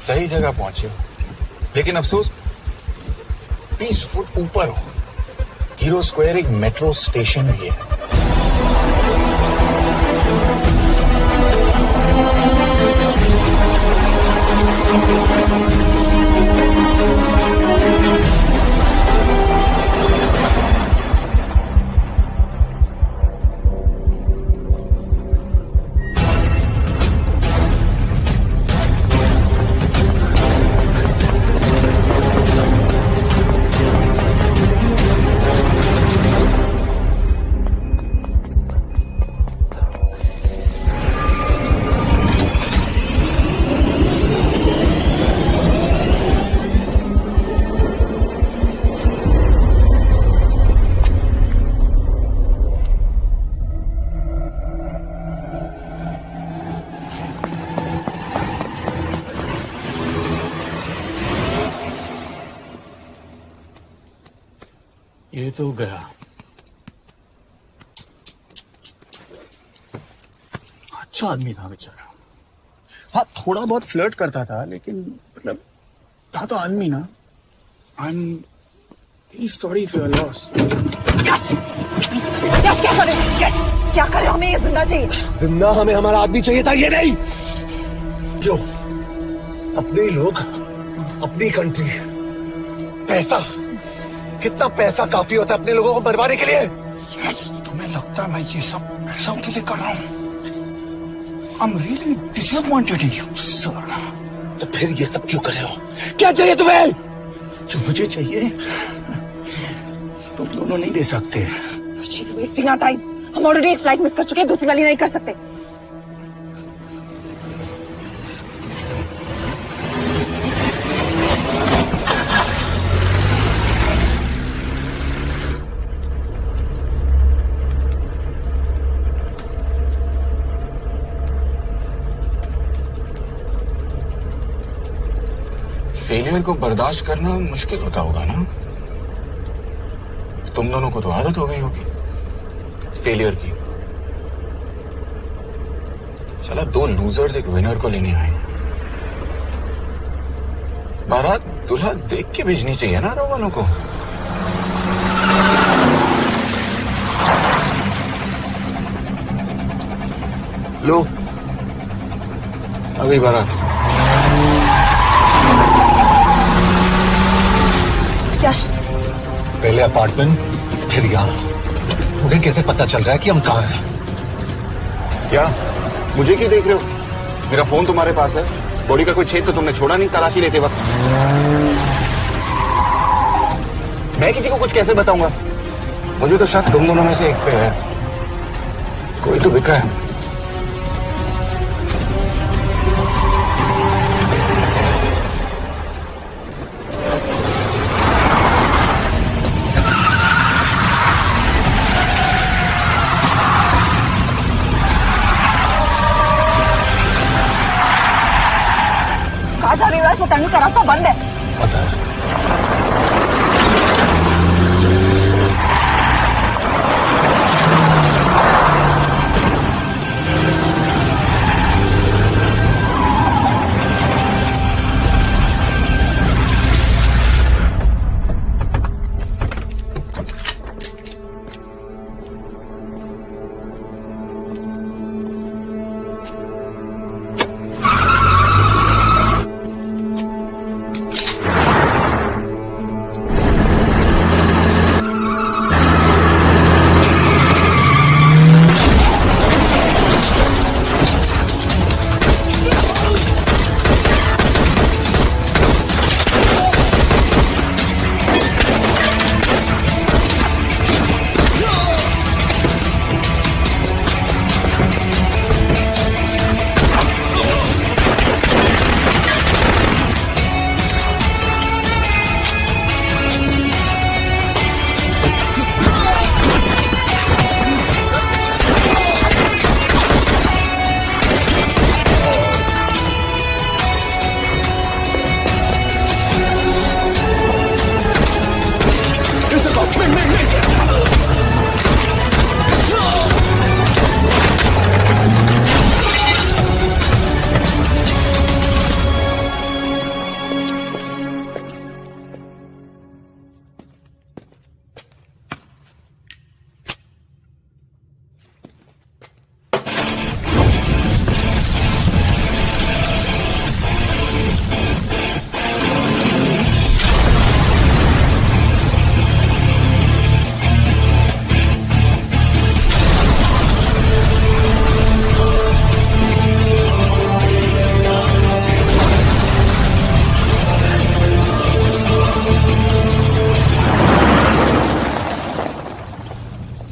सही जगह पहुंचे हो, लेकिन अफसोस 20 फुट ऊपर हो। हीरो स्क्वायर एक मेट्रो स्टेशन भी है। ये तो गया। अच्छा आदमी था बेचारा। हाँ, थोड़ा बहुत फ्लर्ट करता था, लेकिन मतलब था तो आदमी ना। I am very sorry for your loss. Yash! Yash क्या करे? यश क्या करे? हमें ये जिंदा चाहिए। जिंदा हमें हमारा आदमी चाहिए था, ये नहीं। क्यों? अपने ही लोग, अपनी कंट्री, पैसा, कितना पैसा काफी होता है अपने लोगों को मरवाने के लिए? यस, तुम्हें लगता है मैं ये सब पैसों के लिए कर रहा हूँ? I'm really disappointed in you, sir. तो फिर ये सब क्यों कर रहे हो? क्या चाहिए तुम्हें? जो मुझे चाहिए तुम दोनों नहीं दे सकते। She's wasting our time. हम ऑलरेडी एक फ्लाइट मिस कर चुके हैं, दूसरी वाली नहीं कर सकते। फेलियर को बर्दाश्त करना मुश्किल होता होगा ना? तुम दोनों को तो आदत हो गई होगी फेलियर की। साला 2 लूजर्स एक विनर को लेने आए। बारात दूल्हा देख के भेजनी चाहिए ना रो वालों को। लो अभी बारात। यश, पहले अपार्टमेंट फिर यहाँ। मुझे कैसे पता चल रहा है कि हम कहाँ हैं? क्या मुझे क्यों देख रहे हो? मेरा फोन तुम्हारे पास है। बॉडी का कोई छेद तो तुमने छोड़ा नहीं तलाशी लेते वक्त। मैं किसी को कुछ कैसे बताऊंगा? मुझे तो शक तुम दोनों में से एक पे है। कोई तो बिका है। वो टनल का रास्ता बंद है। पता है।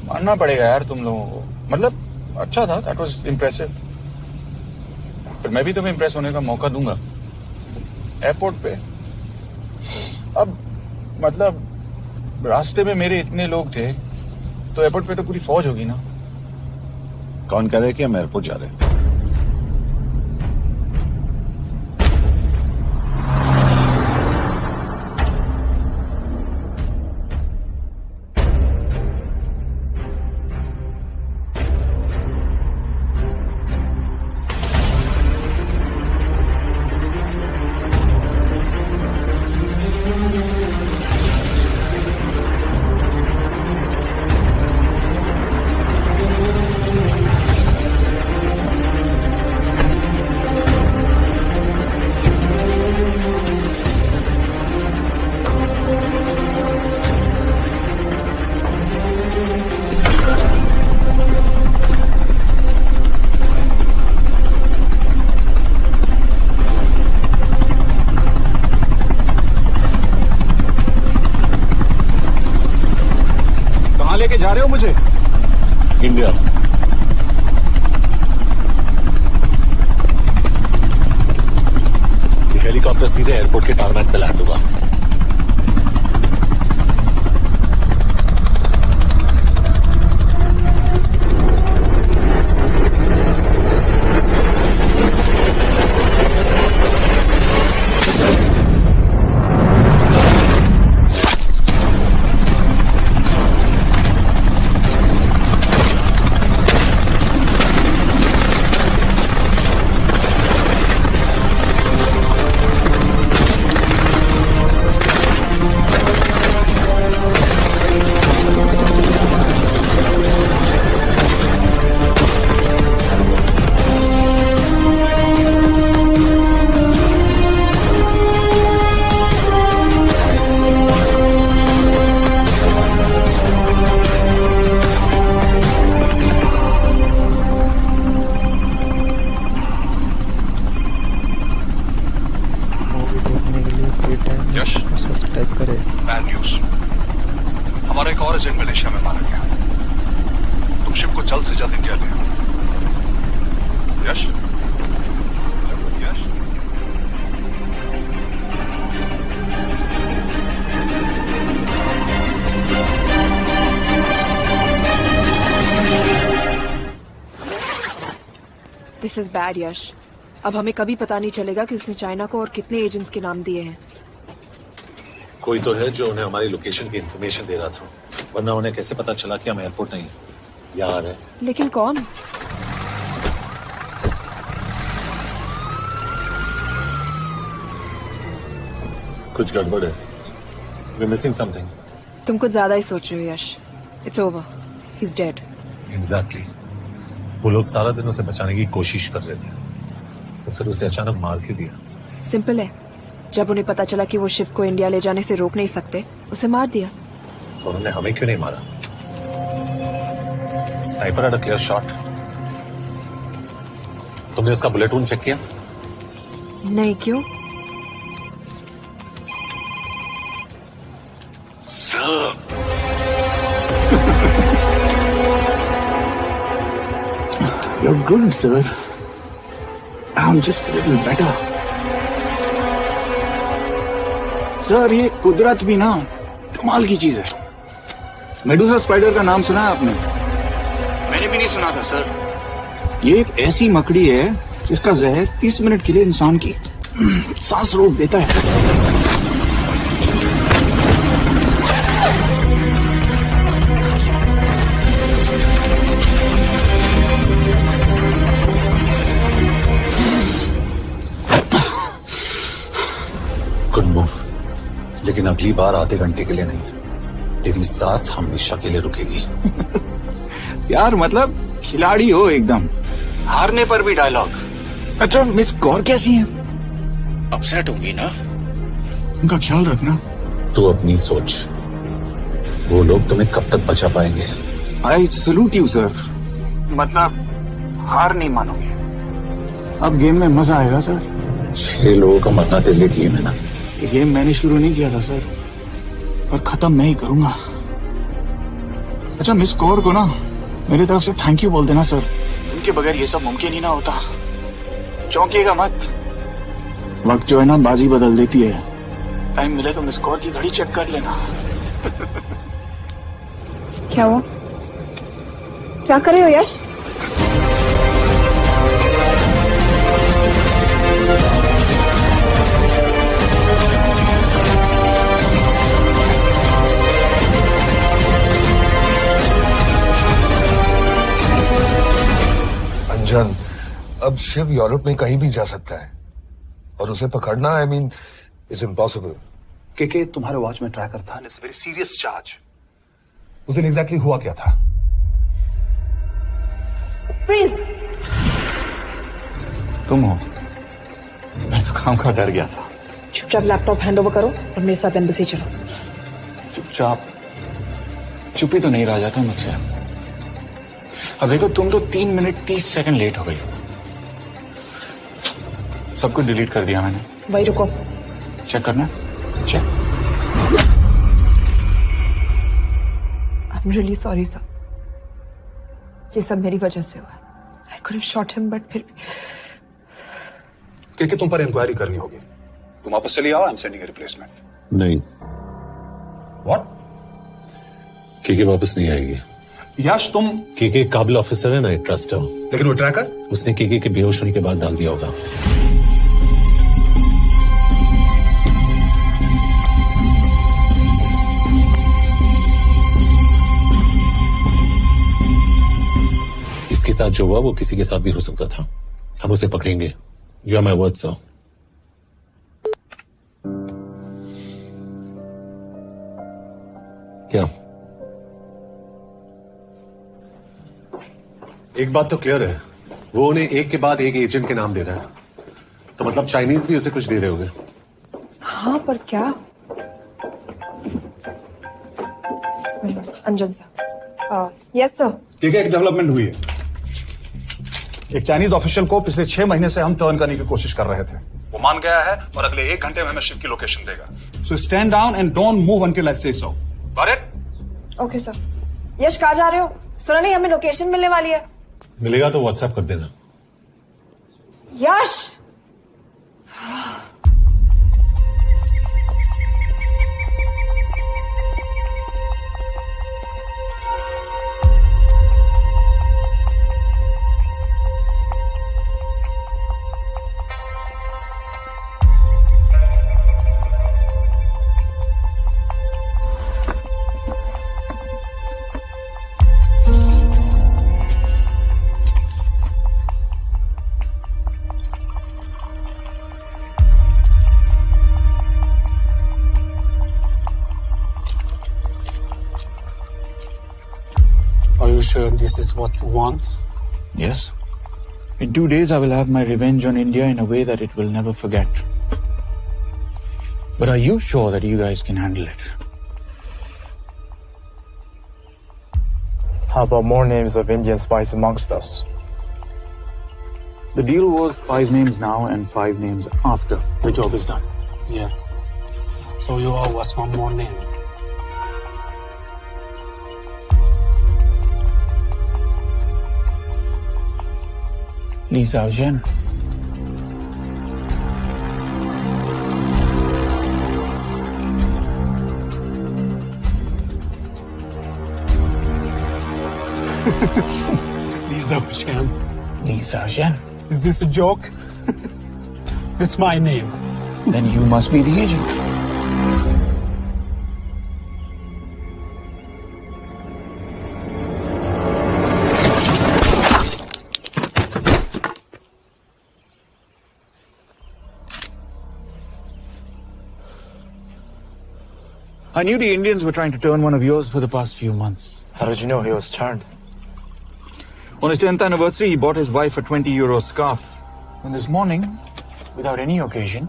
मानना पड़ेगा यार तुम लोगों को। मतलब अच्छा था, दैट वाज इम्प्रेसिव। पर मैं भी तुम्हें इम्प्रेस होने का मौका दूंगा एयरपोर्ट पे। अब मतलब रास्ते में मेरे इतने लोग थे तो एयरपोर्ट पे तो पूरी फौज होगी ना। कौन कह रहे कि हम एयरपोर्ट जा रहे हैं? रहे हो मुझे? इंडिया। हेलीकॉप्टर सीधे एयरपोर्ट के टारमैक पे लैंड होगा। सब्सक्राइब करें। बैड न्यूज, हमारा एक और एजेंट मलेशिया में मारा गया। तुम शिप को जल्द से जल्द इंडिया ले आओ। यश, यश, दिस इज बैड यश। अब हमें कभी पता नहीं चलेगा कि उसने चाइना को और कितने एजेंट्स के नाम दिए हैं। कोई तो है जो उन्हें हमारी लोकेशन की इंफॉर्मेशन दे रहा था, वरना उन्हें कैसे पता चला कि हम एयरपोर्ट नहीं यहाँ आ रहे हैं? लेकिन कौन? कुछ गड़बड़ है। We're missing something. तुम कुछ ज्यादा ही सोच रहे हो Yash. It's over, he is dead. Exactly. वो लोग सारा दिन उसे बचाने की कोशिश कर रहे थे, तो फिर उसे अचानक मार क्यों दिया? सिंपल है, जब उन्हें पता चला कि वो शिप को इंडिया ले जाने से रोक नहीं सकते, उसे मार दिया। तो उन्होंने हमें क्यों नहीं मारा? Sniper had a clear shot. तुमने उसका बुलेट वूंड चेक किया? नहीं, क्यों? You're good, sir. I'm just a little better. Sir, ये कुदरत भी ना कमाल की चीज है। मेडुसा स्पाइडर का नाम सुना है आपने? मैंने भी नहीं सुना था सर। ये एक ऐसी मकड़ी है जिसका जहर 30 मिनट के लिए इंसान की सांस रोक देता है। गुड मूव, लेकिन अगली बार आधे घंटे के लिए नहीं, तेरी सांस हमेशा के लिए रुकेगी। यार मतलब खिलाड़ी हो एकदम, हारने पर भी डायलॉग। अच्छा, मिस कौर कैसी हैं? अपसेट होंगी ना, उनका ख्याल रखना। तू अपनी सोच, वो लोग तुम्हें कब तक बचा पाएंगे? I salute you sir. मतलब हार नहीं मानोगे। अब गेम में मजा आएगा सर। 6 लोगों का मरना तेरे लिए गेम है ना? ये गेम मैंने शुरू नहीं किया था सर, पर खत्म मैं ही करूंगा। अच्छा, मिस कौर को ना मेरी तरफ से थैंक यू बोल देना सर। उनके बगैर ये सब मुमकिन ही ना होता। चौंकिएगा मत, वक्त जो है ना बाजी बदल देती है। टाइम मिले तो मिस कौर की घड़ी चेक कर लेना। क्या हुआ? क्या कर रहे हो यश? अंजन, अब शिव यूरोप में कहीं भी जा सकता है और उसे पकड़ना आई मीन इज इम्पॉसिबल। के तुम्हारे वॉच में ट्रैकर था, इट्स वेरी सीरियस चार्ज। उस दिन एग्जैक्टली हुआ क्या था? प्लीज, तुम हो? मैं तो काम का डर गया था। चुपचाप लैपटॉप हैंड ओवर करो और मेरे साथ एम्बेसी चलो। चुपचाप चुपी तो नहीं रहा जाता मुझसे। अब देखो, तुम तो 3 मिनट 30 सेकंड लेट हो गई। सब कुछ डिलीट कर दिया मैंने। भाई रुको, चेक करना। Check. I'm really sorry, sir. ये सब मेरी वजह से हुआ है. I could have shot him, but फिर कि तुम पर इंक्वायरी करनी होगी. तुम वापस चली आओ. I'm sending a replacement. नहीं. What? केके वापस नहीं आएगी. यश तुम केके काबिल ऑफिसर है ना, एक ट्रस्ट है. लेकिन वो ट्रैकर उसने केके के बेहोश होने के बाद डाल दिया होगा. इसके साथ जो हुआ वो किसी के साथ भी हो सकता था. हम उसे पकड़ेंगे. You are my word sir. क्या? एक बात तो क्लियर है, वो उन्हें एक के बाद एक एजेंट के नाम दे रहा है. तो मतलब चाइनीज भी उसे कुछ दे रहे होंगे. हाँ, पर क्या? अंजन सर. Yes sir. एक डेवलपमेंट हुई है. एक चाइनीज ऑफिशियल को पिछले 6 महीने से हम टर्न करने की कोशिश कर रहे थे. वो मान गया है और अगले 1 घंटे में हमें शिप की लोकेशन देगा. So stand down and don't move until I say so. Got it? Okay sir. Yash, कहाँ जा रहे हो? सुना नहीं, हमें लोकेशन मिलने वाली है. मिलेगा तो व्हाट्सएप कर देना. यश. Are you sure this is what you want? Yes. In 2 days, I will have my revenge on India in a way that it will never forget. But are you sure that you guys can handle it? How about more names of Indian spies amongst us? The deal was 5 names now and 5 names after the job is done. Yeah. So you owe us one more name. Li Xiaojian. Li Xiaojian. Li Xiaojian. Is this a joke? It's my name. Then you must be the agent. I knew the Indians were trying to turn one of yours for the past few months. How did you know he was turned? On his 10th anniversary, he bought his wife a 20-euro scarf. And this morning, without any occasion,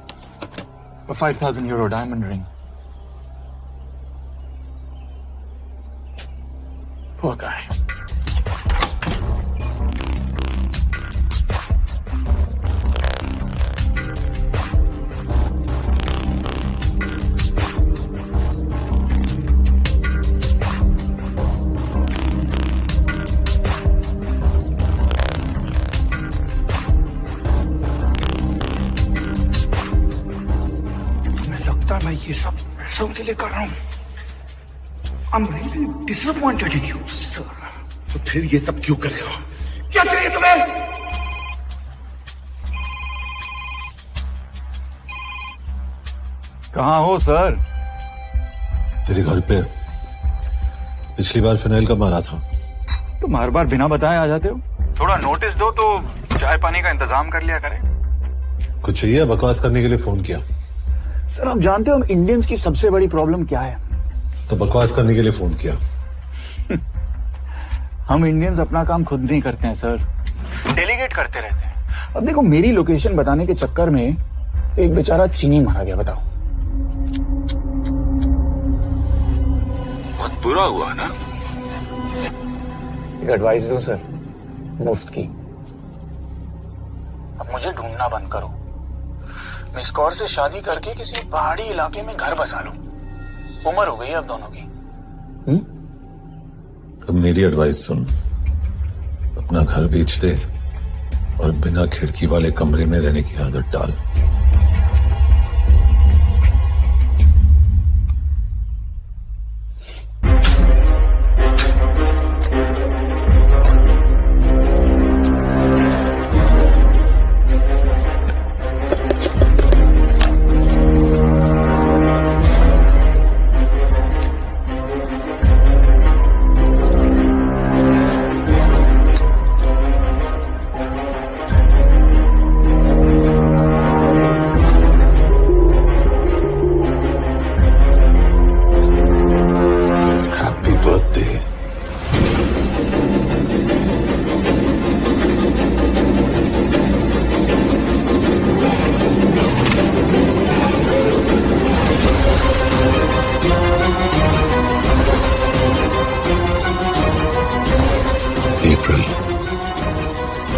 a 5,000-euro diamond ring. Poor guy. मैं ये सब पैसों के लिए कर रहा हूँ. I'm really disappointed in you, sir. तो फिर ये सब क्यों कर रहे हो? क्या चाहिए तुम्हें? कहाँ हो सर? तेरे घर पे. पिछली बार फिनाइल कब मारा था? तुम हर बार बिना बताए आ जाते हो. थोड़ा नोटिस दो तो चाय पानी का इंतजाम कर लिया करें. कुछ चाहिए? बकवास करने के लिए फोन किया. सर आप जानते हो हम इंडियंस की सबसे बड़ी प्रॉब्लम क्या है? तो बकवास करने के लिए फोन किया. हम इंडियंस अपना काम खुद नहीं करते हैं सर, डेलीगेट करते रहते हैं. अब देखो मेरी लोकेशन बताने के चक्कर में एक बेचारा चीनी मारा गया. बताओ. बहुत बुरा हुआ ना. एक एडवाइस दो सर, मुफ्त की. अब मुझे ढूंढना बंद करो. मिस कौर से शादी करके किसी पहाड़ी इलाके में घर बसा लो. उम्र हो गई अब दोनों की. तो मेरी एडवाइस सुन, अपना घर बेच दे और बिना खिड़की वाले कमरे में रहने की आदत डाल।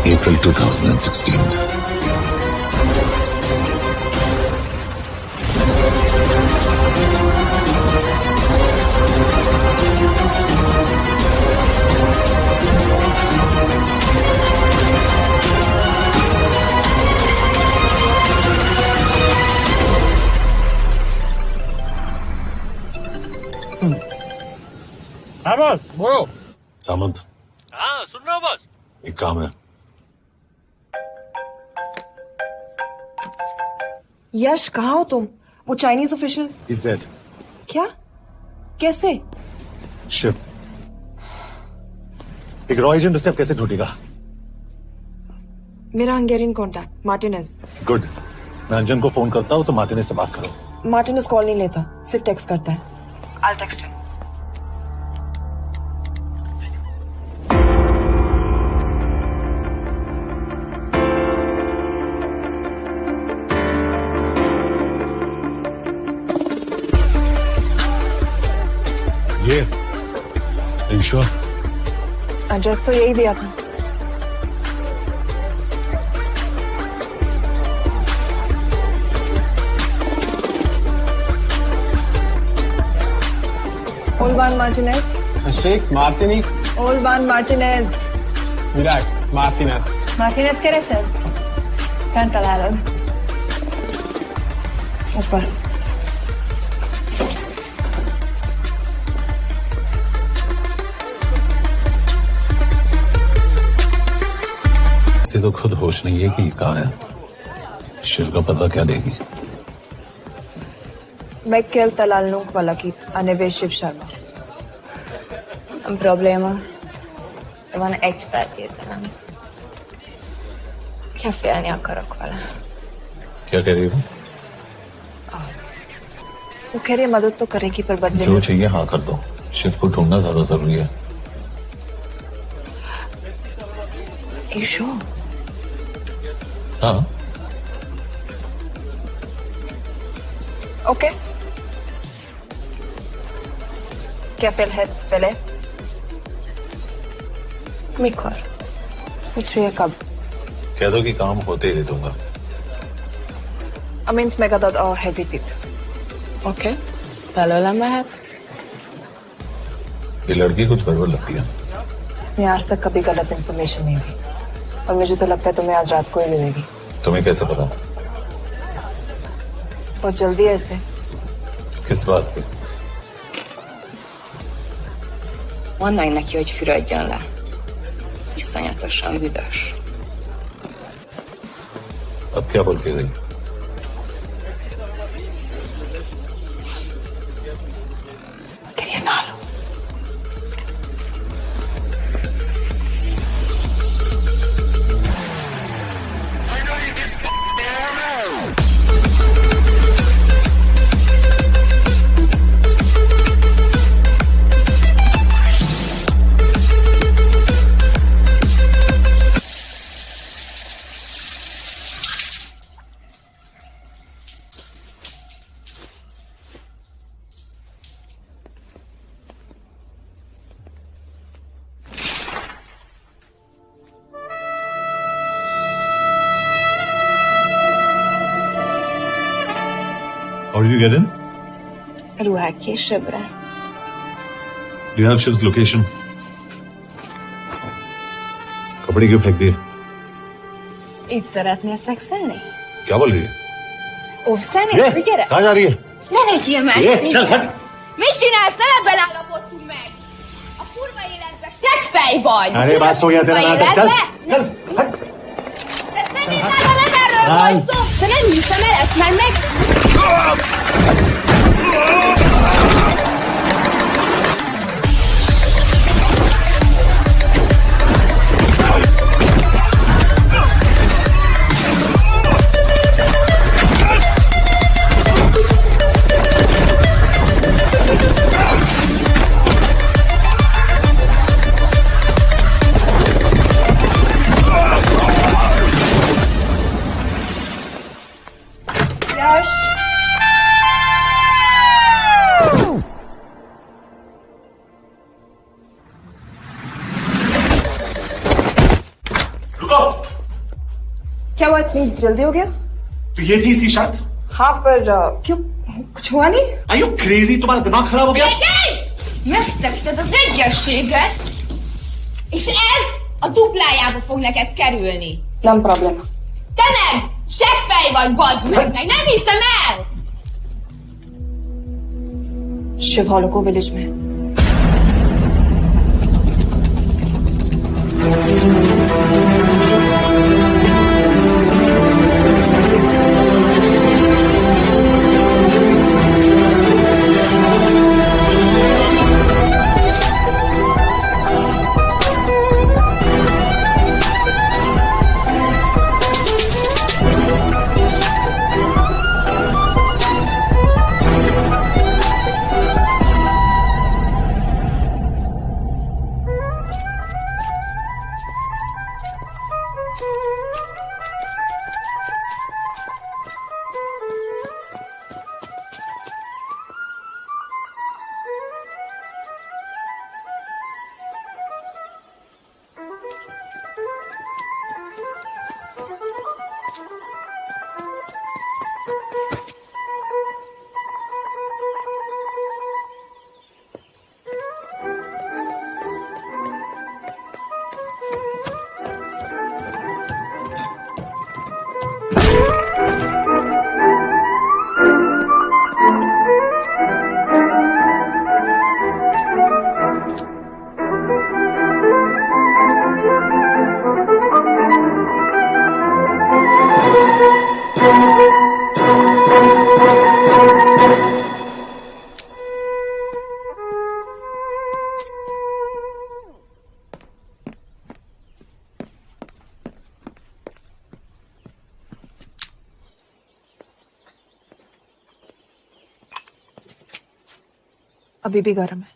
April 2016. हाँ बॉस, बोलो। सामंत, हाँ सुन रहा हूँ बॉस। एक काम है। यश, कहाँ हो तुम? वो चाइनीज ऑफिशियल He's dead. क्या? कैसे? शिव, एक रॉ एजेंट उसे अब कैसे ढूंढेगा? मेरा हंगेरियन कॉन्टैक्ट मार्टिनेज। गुड, मैं अंजन को फोन करता हूँ तो मार्टिनेज से बात करो। मार्टिनेज कॉल नहीं लेता, सिर्फ टेक्स्ट करता है। I'll text him. ये ईश्वर, एड्रेस तो यही दिया था। Olvan Martinez. शेख मार्टिनी। Olvan Martinez. विराट Martinez. Martinez keresed? Fent találod. ऊपर। इसे तो खुद होश नहीं है कि ये कहाँ है। शिव का पता क्या देगी? Megkél találnunk valakit, a neve Shiv Sharma. Nem probléma. De van egy feltételem. Kefélni akarok vele. क्या कह रही हो? वो कह रही है मदद तो करेगी पर बदले जो में। चाहिए हाँ कर दो। शिव को ढूंढना ज्यादा जरूरी है। You sure? हाँ। Okay. Kefélhetsz vele? Mikor? पूछ रही है कब? कह दो कि काम होते ही दे दूंगा। Amint megadod a helyzetit. Oké. Belőlem mehet? ये लड़की कुछ गड़बड़ लगती है। इसने आज तक कभी गलत इन्फॉर्मेशन नहीं दी और मुझे तो लगता है तुम्हें आज रात को ही मिलेगी। तुम्हें कैसे पता? बहुत जल्दी है इसे। किस बात पे? Mondd meg neki, hogy fürödjön le. Iszonyatosan büdös. अब क्या बोल के गई? How did you get in? Ruhák későbbre. Do you have Shiv's location? कपड़े क्यों फेंक दिए? Így szeretnél szexelni? क्या बोल रही है? Óv szemét, gyere! कहाँ जा रही है? Ne legyél messzi! ये, चल हट! Mit csinálsz? Nem ebben állapodtunk meg! A kurva életben seggfej vagy! अरे बात हो गया तेरा नाटक, चल! चल! De szerintem nem erről volt szó! De nem hiszem el ezt, mert meg... Yash! रुको। क्या हुआ, इतनी जल्दी हो गया? तो ये थी इसकी शर्त? हाँ, पर क्यों, कुछ हुआ नहीं? Are you crazy? तुम्हारा दिमाग खराब हो गया? Megszegted az egyességet, és ez a duplájába fog neked kerülni. Nem probléma. Te meg! Seggfej vagy, bazd meg! Nem hiszem el! Shiv हॉलोको विलेज में। अभी भी गर्म है,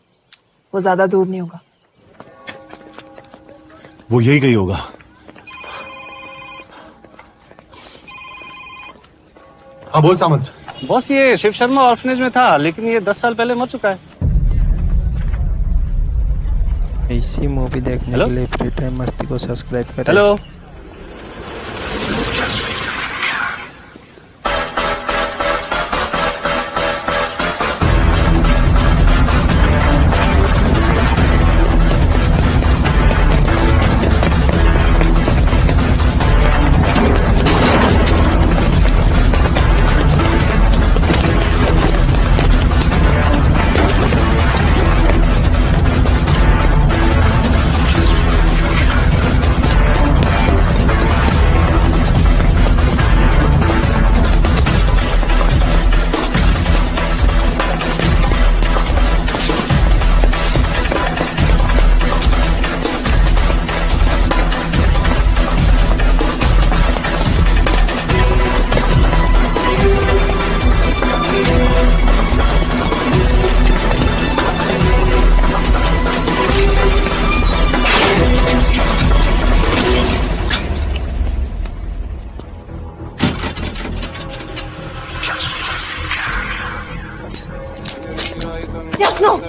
वो ज्यादा दूर नहीं होगा। वो यही गई होगा। हाँ बोल सामंत। बॉस ये शिव शर्मा ऑर्फनेज में था, लेकिन ये 10 साल पहले मर चुका है। ऐसी मूवी देखने के लिए फ्री टाइम मस्ती को सब्सक्राइब करें। Hello.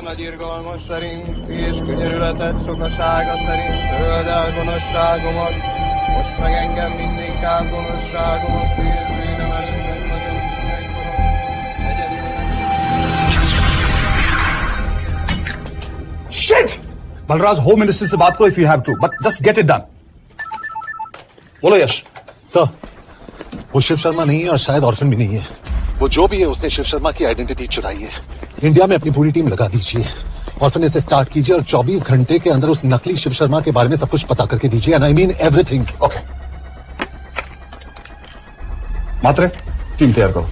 Nagy irgalmas szerint, és könyörületet sokasága szerint töld el gonoszságomat, most meg engem mindinkább gonoszságomat, félvőnem előtt nagyon megkorom, Shit! Balraj, Home Minister से बात करो if you have to, but just get it done. बोलो यश। Sir, वो शिव शर्मा नहीं है और शायद orphan भी नहीं है। वो जो भी है उसने शिव शर्मा की आइडेंटिटी चुराई है। इंडिया में अपनी पूरी टीम लगा दीजिए, ऑर्फन से स्टार्ट कीजिए और 24 घंटे के अंदर उस नकली शिव शर्मा के बारे में सब कुछ पता करके दीजिए। And I mean everything. Okay Matre, team तैयार करो।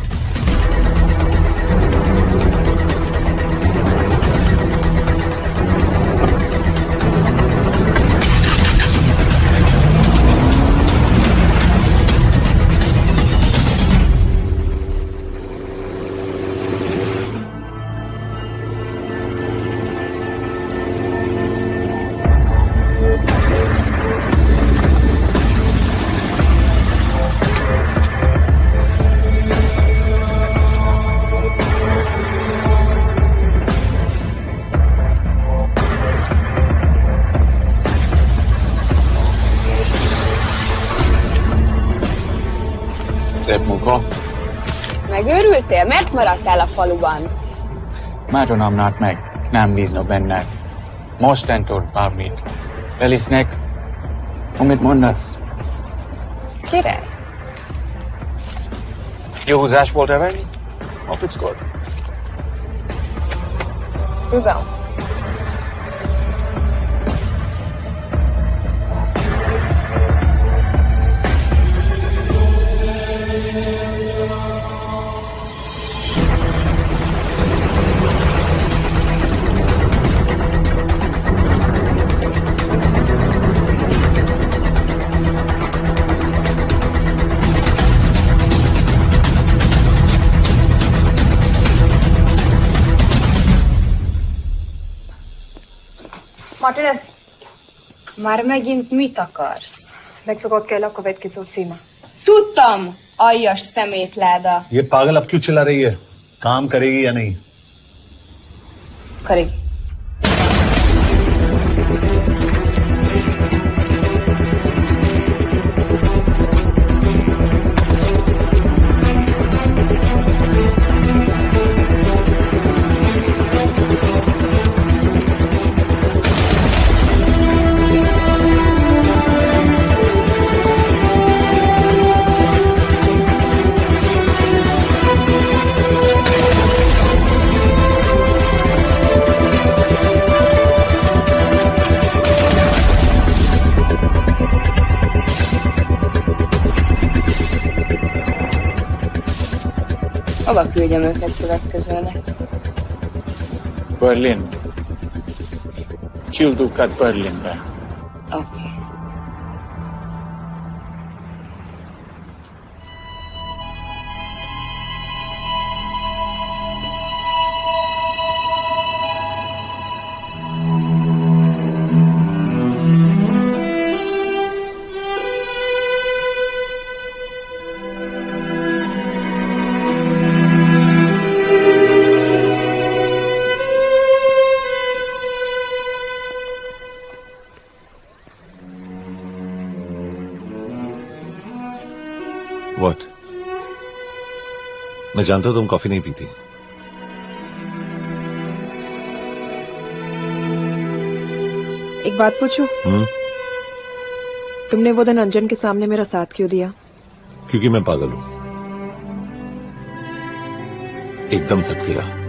Szép munka. Megőrültél? Miért maradtál a faluban? Mert unalmat meg. Nem bíznak benned. Mostantól bármit. Felisnek. Amit mondasz. Király. Jó húzás volt elvenni? A fickót. Tudom. Martinez, Már megint mit akarsz? megszokott kell a következő címe. Tudtam, aljas szemétláda. ये पागल अब क्यों चिल्ला रही है? काम करेगी या नहीं? करेगी। Hova küldjem őket következőnek? Berlin. Küldőket Berlinbe. Oké. What? मैं जानता हूं तुम कॉफी नहीं पीती। एक बात पूछूं? तुमने वो दिन अंजन के सामने मेरा साथ क्यों दिया? क्योंकि मैं पागल हूं, एकदम सटकेला। –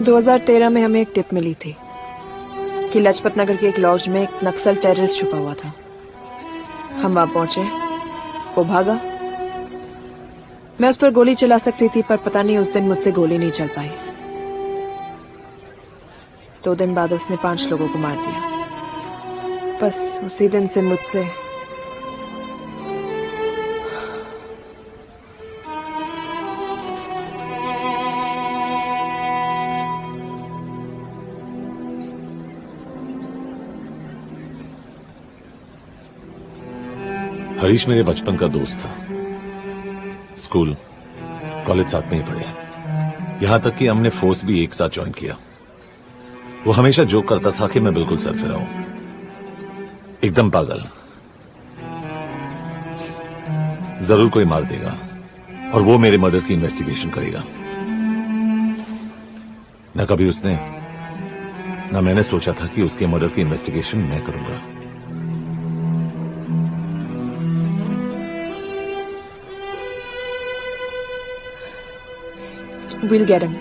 2013 में हमें एक टिप मिली थी कि लाजपत नगर के एक लॉज में एक नक्सल टेररिस्ट छुपा हुआ था। हम वहां पहुंचे, वो भागा। मैं उस पर गोली चला सकती थी, पर पता नहीं उस दिन मुझसे गोली नहीं चल पाई। 2 दिन बाद उसने 5 लोगों को मार दिया। बस उसी दिन से मुझसे हरीश मेरे बचपन का दोस्त था। स्कूल कॉलेज साथ में ही पढ़े, यहां तक कि हमने फोर्स भी एक साथ ज्वाइन किया। वो हमेशा जोक करता था कि मैं बिल्कुल सरफिरा हूं, एकदम पागल। जरूर कोई मार देगा, और वो मेरे मर्डर की इन्वेस्टिगेशन करेगा। न कभी उसने न मैंने सोचा था कि उसके मर्डर की इन्वेस्टिगेशन मैं करूंगा। We'll get him.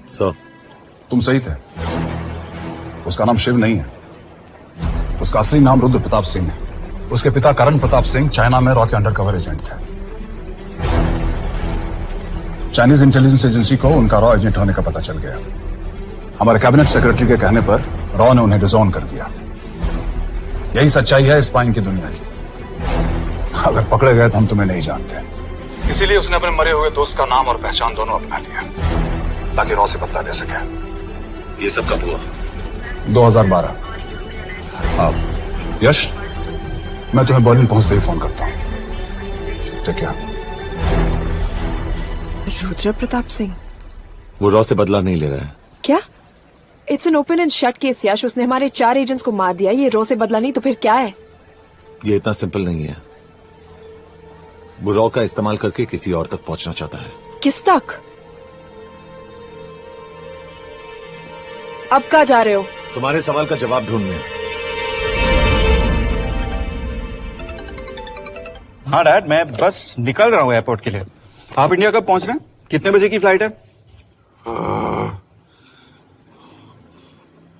सर, तुम सही थे। उसका नाम शिव नहीं है, उसका असली नाम रुद्र प्रताप सिंह है। उसके पिता करण प्रताप सिंह चाइना में रॉ के अंडरकवर एजेंट थे। चाइनीज इंटेलिजेंस एजेंसी को उनका रॉ एजेंट होने का पता चल गया। हमारे कैबिनेट सेक्रेटरी के कहने पर रॉ ने उन्हें डिसऑन कर दिया। यही सच्चाई है स्पाइंग की दुनिया की। अगर पकड़े गए तो हम तुम्हें नहीं जानते, इसीलिए उसने अपने मरे हुए दोस्त का नाम और पहचान दोनों अपना लिया ताकि रॉ से बदला ले सके। ये सब कब हुआ? 2012। यश, मैं तुम्हें बर्लिन पहुंचते ही फोन करता हूं। ठीक है। रुद्र प्रताप सिंह वो रॉ से बदला नहीं ले रहा है। क्या? It's an open and shut case Yash. उसने हमारे 4 एजेंट्स को मार दिया। ये रॉ से बदला नहीं तो फिर क्या है? ये इतना सिंपल नहीं है। वो रॉ का इस्तेमाल करके किसी और तक पहुंचना चाहता है। किस तक? अब कहाँ जा रहे हो? तुम्हारे सवाल का जवाब ढूंढने। हाँ डैड, मैं बस निकल रहा हूँ एयरपोर्ट के लिए। आप इंडिया कब पहुंच रहे हैं? कितने बजे की फ्लाइट है?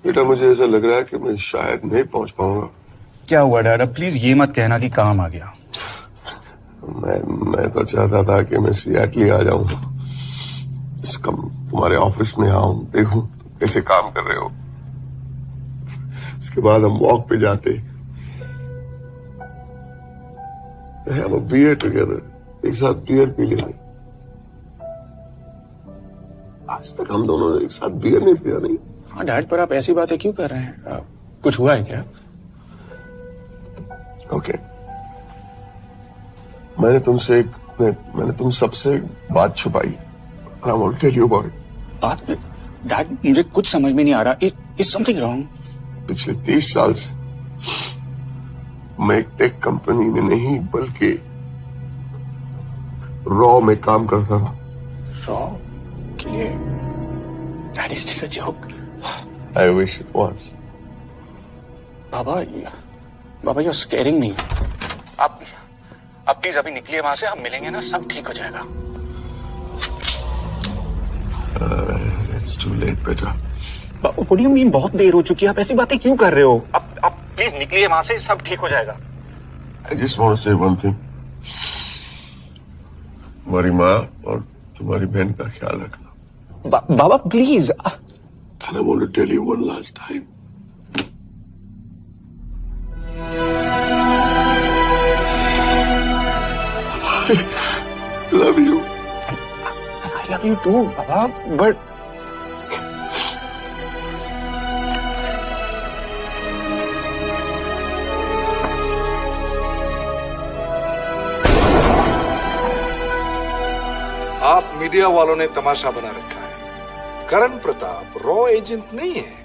बेटा, मुझे ऐसा लग रहा है कि मैं शायद नहीं पहुंच पाऊंगा। क्या हुआ डैड? अब प्लीज ये मत कहना कि काम आ गया। मैं तो चाहता था कि मैं सियाटली आ जाऊं, तुम्हारे ऑफिस में आऊं, देखूं कैसे काम कर रहे हो। इसके बाद हम वॉक पे जाते, have a beer together, एक साथ बियर पी लेते। आज तक हम दोनों ने एक साथ बियर नहीं पिया। नहीं? हाँ डैड, पर आप ऐसी बातें क्यों कर रहे हैं? कुछ हुआ है क्या? ओके, मैंने तुम सबसे एक बात छुपाई। I want to tell you about it. बात में डैड मुझे कुछ समझ में नहीं आ रहा। Is something wrong? पिछले 30 साल से मैं एक टेक कंपनी में नहीं बल्कि रॉ में काम करता था। रॉ के लिए? That is just a joke. I wish it was. Baba, you're scaring me. आप प्लीज अभी निकलिए वहां से, हम मिलेंगे ना, सब ठीक हो जाएगा। It's too late, बेटा। What do you mean बहुत देर हो चुकी है? आप ऐसी बातें क्यों कर रहे हो? आप प्लीज निकलिए वहां से, सब ठीक हो जाएगा। I just want to say one thing. तुम्हारी माँ और तुम्हारी बहन का ख्याल रखना। बाबा please. And I want to tell you one last time. I love you. I love you too, Baba, but आप मीडिया वालों ने तमाशा बना रखा है। करण प्रताप रॉ एजेंट नहीं है।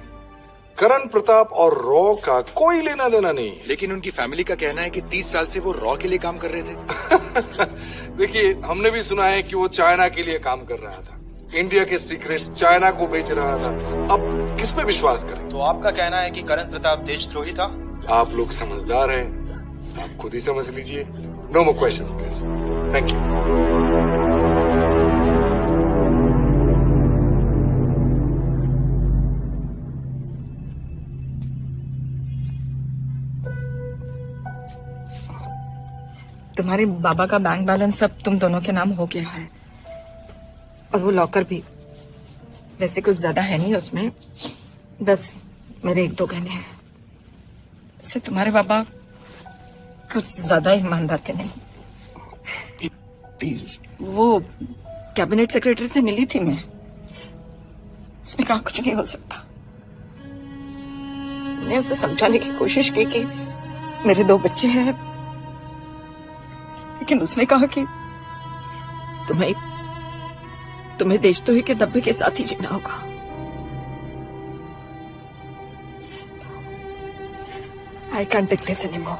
करण प्रताप और रॉ का कोई लेना देना नहीं है। लेकिन उनकी फैमिली का कहना है कि 30 साल से वो रॉ के लिए काम कर रहे थे। देखिए, हमने भी सुना है कि वो चाइना के लिए काम कर रहा था, इंडिया के सीक्रेट्स चाइना को बेच रहा था। अब किस पे विश्वास करें? तो आपका कहना है कि करण प्रताप देशद्रोही था? आप लोग समझदार हैं, आप खुद ही समझ लीजिए। No more questions please. Thank you. तुम्हारे बाबा का बैंक बैलेंस सब तुम दोनों के नाम हो गया है, और वो लॉकर भी। वैसे कुछ ज्यादा है नहीं उसमें, बस मेरे 1-2 गहने हैं। इससे तुम्हारे बाबा कुछ ज्यादा ईमानदार थे नहीं। वो कैबिनेट सेक्रेटरी से मिली थी मैं, उसने कहा कुछ नहीं हो सकता। मैंने उसे समझाने की कोशिश की कि मेरे 2 बच्चे हैं, लेकिन उसने कहा कि तुम्हें देशद्रोही के दब्बे के साथ ही जीना होगा। I can't take this anymore.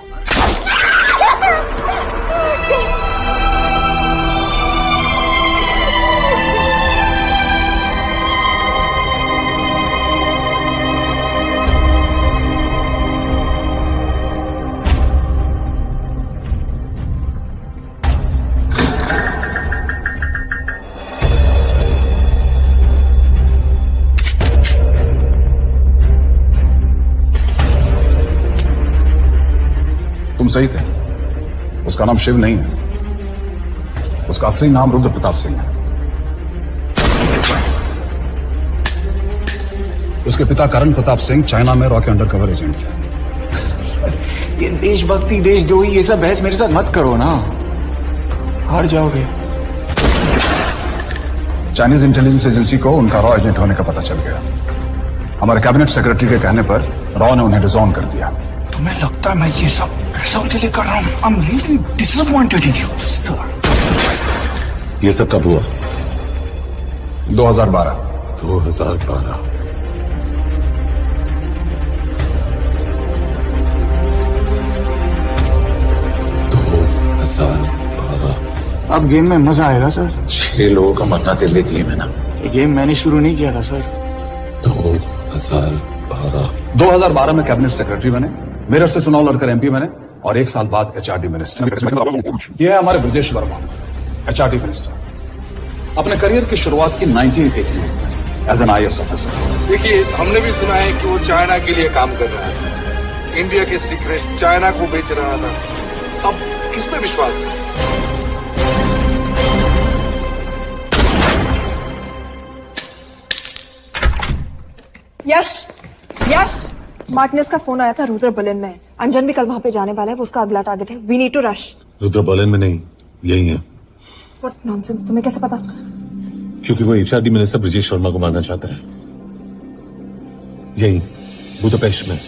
तुम सही थे। उसका नाम शिव नहीं है, उसका असली नाम रुद्र प्रताप सिंह है। उसके पिता करण प्रताप सिंह चाइना में रॉ के अंडरकवर एजेंट थे। ये देशभक्ति देशद्रोही ये सब बहस मेरे साथ मत करो ना, हार जाओगे। चाइनीज इंटेलिजेंस एजेंसी को उनका रॉ एजेंट होने का पता चल गया। हमारे कैबिनेट सेक्रेटरी के कहने पर रॉ ने उन्हें डिसऑन कर दिया। तुम्हें लगता है मैं ये सब पैसा उनके लिए कर रहा हूँ? I'm really disappointed in you, sir. ये सब कब हुआ? 2012। 2012। अब गेम में मजा आएगा सर। 6 लोगों का मरना दिल्ली गेम है ना। ये गेम मैंने शुरू नहीं किया था सर। 2012 में कैबिनेट सेक्रेटरी बने, मेरठ से चुनाव लड़कर एमपी बने और 1 साल बाद एचआरडी मिनिस्टर। ये है हमारे ब्रजेश वर्मा, एचआरडी मिनिस्टर। अपने करियर की शुरुआत की 1980 में एज एन IAS ऑफिसर। देखिए, हमने भी सुना है कि वो चाइना के लिए काम कर रहा है, इंडिया के सीक्रेट्स चाइना को बेच रहा था। अब किस पे विश्वास है? यश, मार्टिनेस का फोन आया था, रुद्र बर्लिन में है। अंजन भी कल वहां पे जाने वाला है, वो उसका अगला टारगेट है। We need to rush. Rudra Berlin में नहीं, यही है। व्हाट नॉनसेंस, तुम्हें कैसे पता? क्योंकि वो एचआरडी मिनिस्टर ब्रजेश वर्मा को मारना चाहता है। यही बुदापेस्ट में।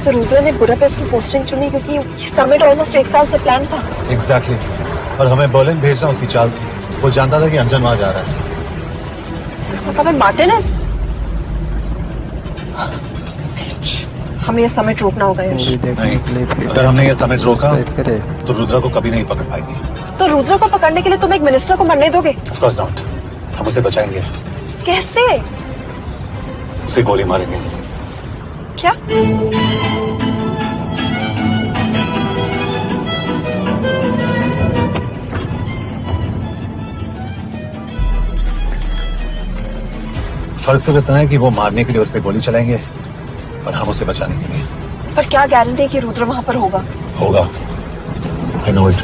तो रुद्र ने बुडापेस्ट की पोस्टिंग चुनी क्योंकि ये समिट ऑलमोस्ट 1 साल से प्लान था। एग्जैक्टली। और हमें बर्लिन भेजना उसकी चाल थी। वो जानता था कि अंजन वहां जा रहा है। इसका मतलब है मार्टिनेस। हमें ये समिट रोकना होगा यश। नहीं, अगर हमने ये समिट रोका तो रुद्र को कभी नहीं पकड़ पाएगी। तो रुद्र को पकड़ने के लिए तुम एक मिनिस्टर को मरने दोगे? Of course not. हम उसे बचाएंगे। कैसे? उसे गोली मारेंगे। क्या? फर्क सिर्फ इतना है कि वो मारने के लिए उस पर गोली चलाएंगे और हम उसे बचाने के लिए। पर क्या गारंटी है कि रुद्र वहां पर होगा? होगा। I know it.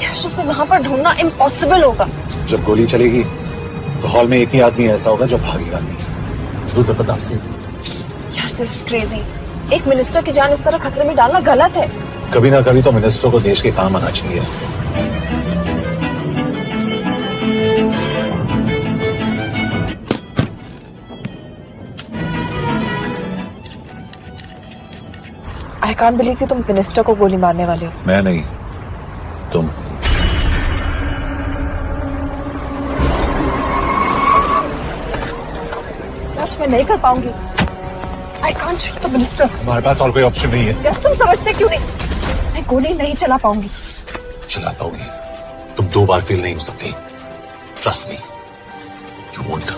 यश, उसे वहां पर ढूंढना इम्पॉसिबल होगा। जब गोली चलेगी तो हॉल में एक ही आदमी ऐसा होगा जो भागेगा नहीं। Rudra Pratap Singh. This is crazy. एक मिनिस्टर की जान इस तरह खतरे में डालना गलत है। कभी ना कभी तो मिनिस्टर को देश के काम आना चाहिए। आई कांट बिलीव कि तुम मिनिस्टर को गोली मारने वाले हो। मैं नहीं, तुम। यश मैं नहीं कर पाऊंगी। I can't shoot the minister. हमारे पास और कोई ऑप्शन नहीं है। यश तुम समझते क्यों नहीं? मैं गोली नहीं चला पाऊंगी। चला पाओगी। तुम 2 बार फेल नहीं हो सकती। Trust me, you won't.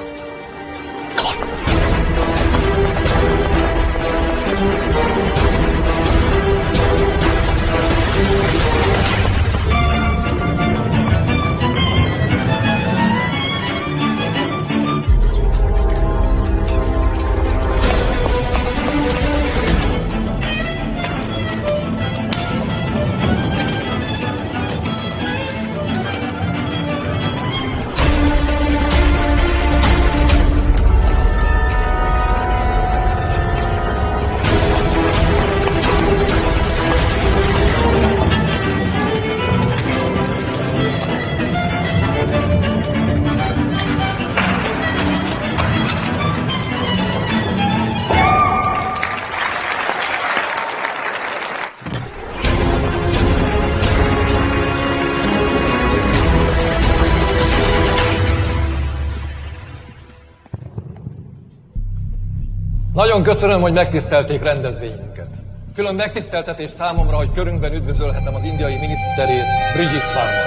Nagyon köszönöm, hogy megtisztelték rendezvényünket. Külön megtiszteltetés számomra, hogy körünkben üdvözölhetem az indiai miniszterét, Bridget Farman.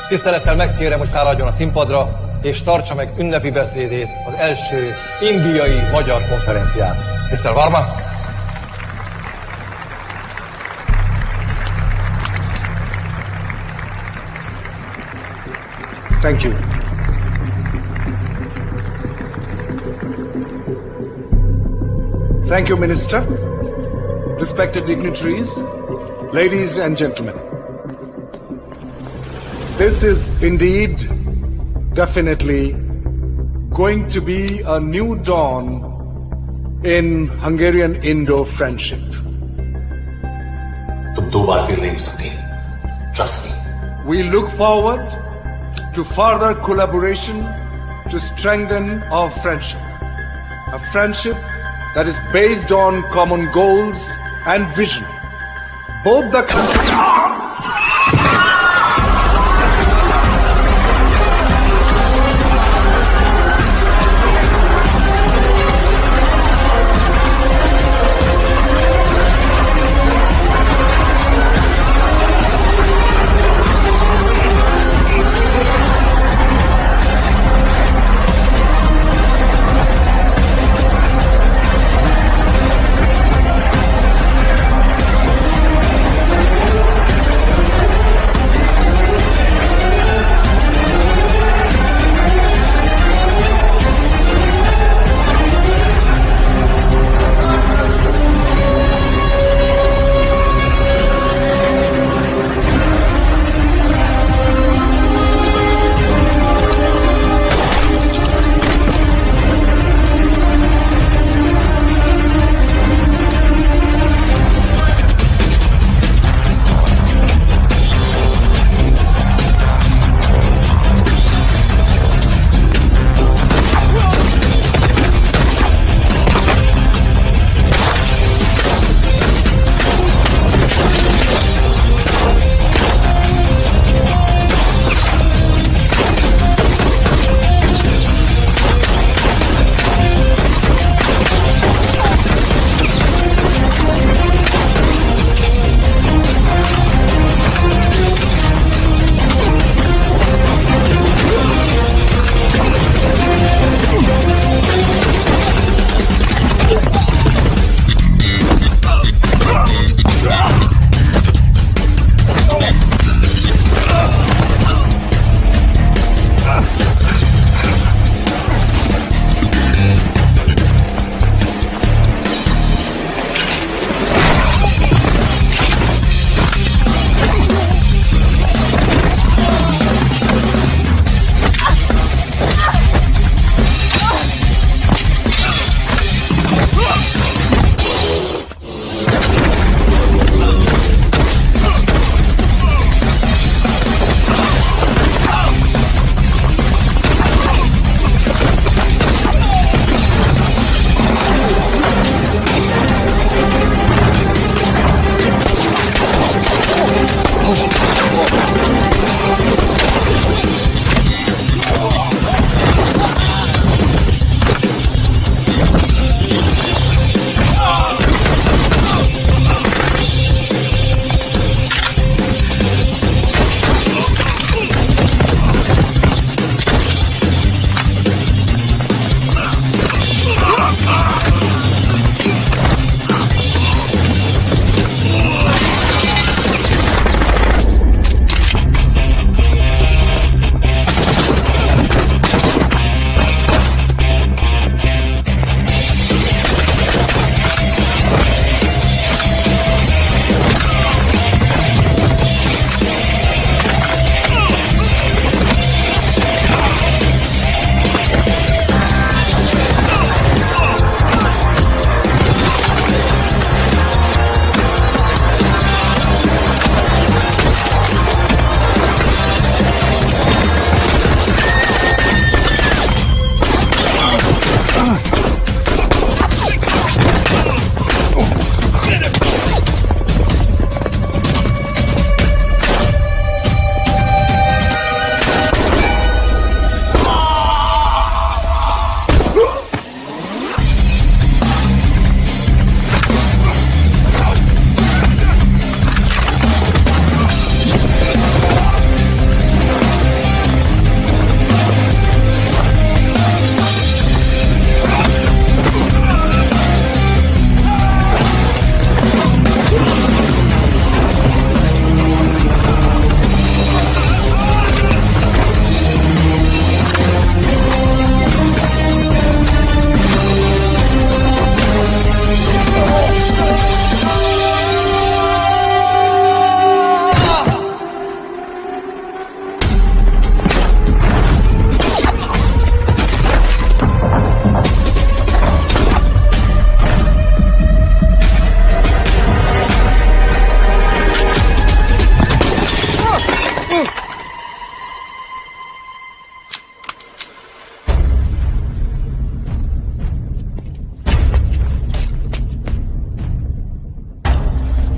Tisztelettel megkérem, hogy fáradjon a színpadra, és tartsa meg ünnepi beszédét az első indiai-magyar konferencián. Mr. Varma! Thank you. Thank you, Minister. Respected dignitaries, ladies and gentlemen. This is indeed, definitely, going to be a new dawn in Hungarian-Indo friendship. तुम 2 बार fail नहीं हो सकती। Trust me. We look forward to further collaboration to strengthen our friendship. A friendship that is based on common goals and vision. Both the countries...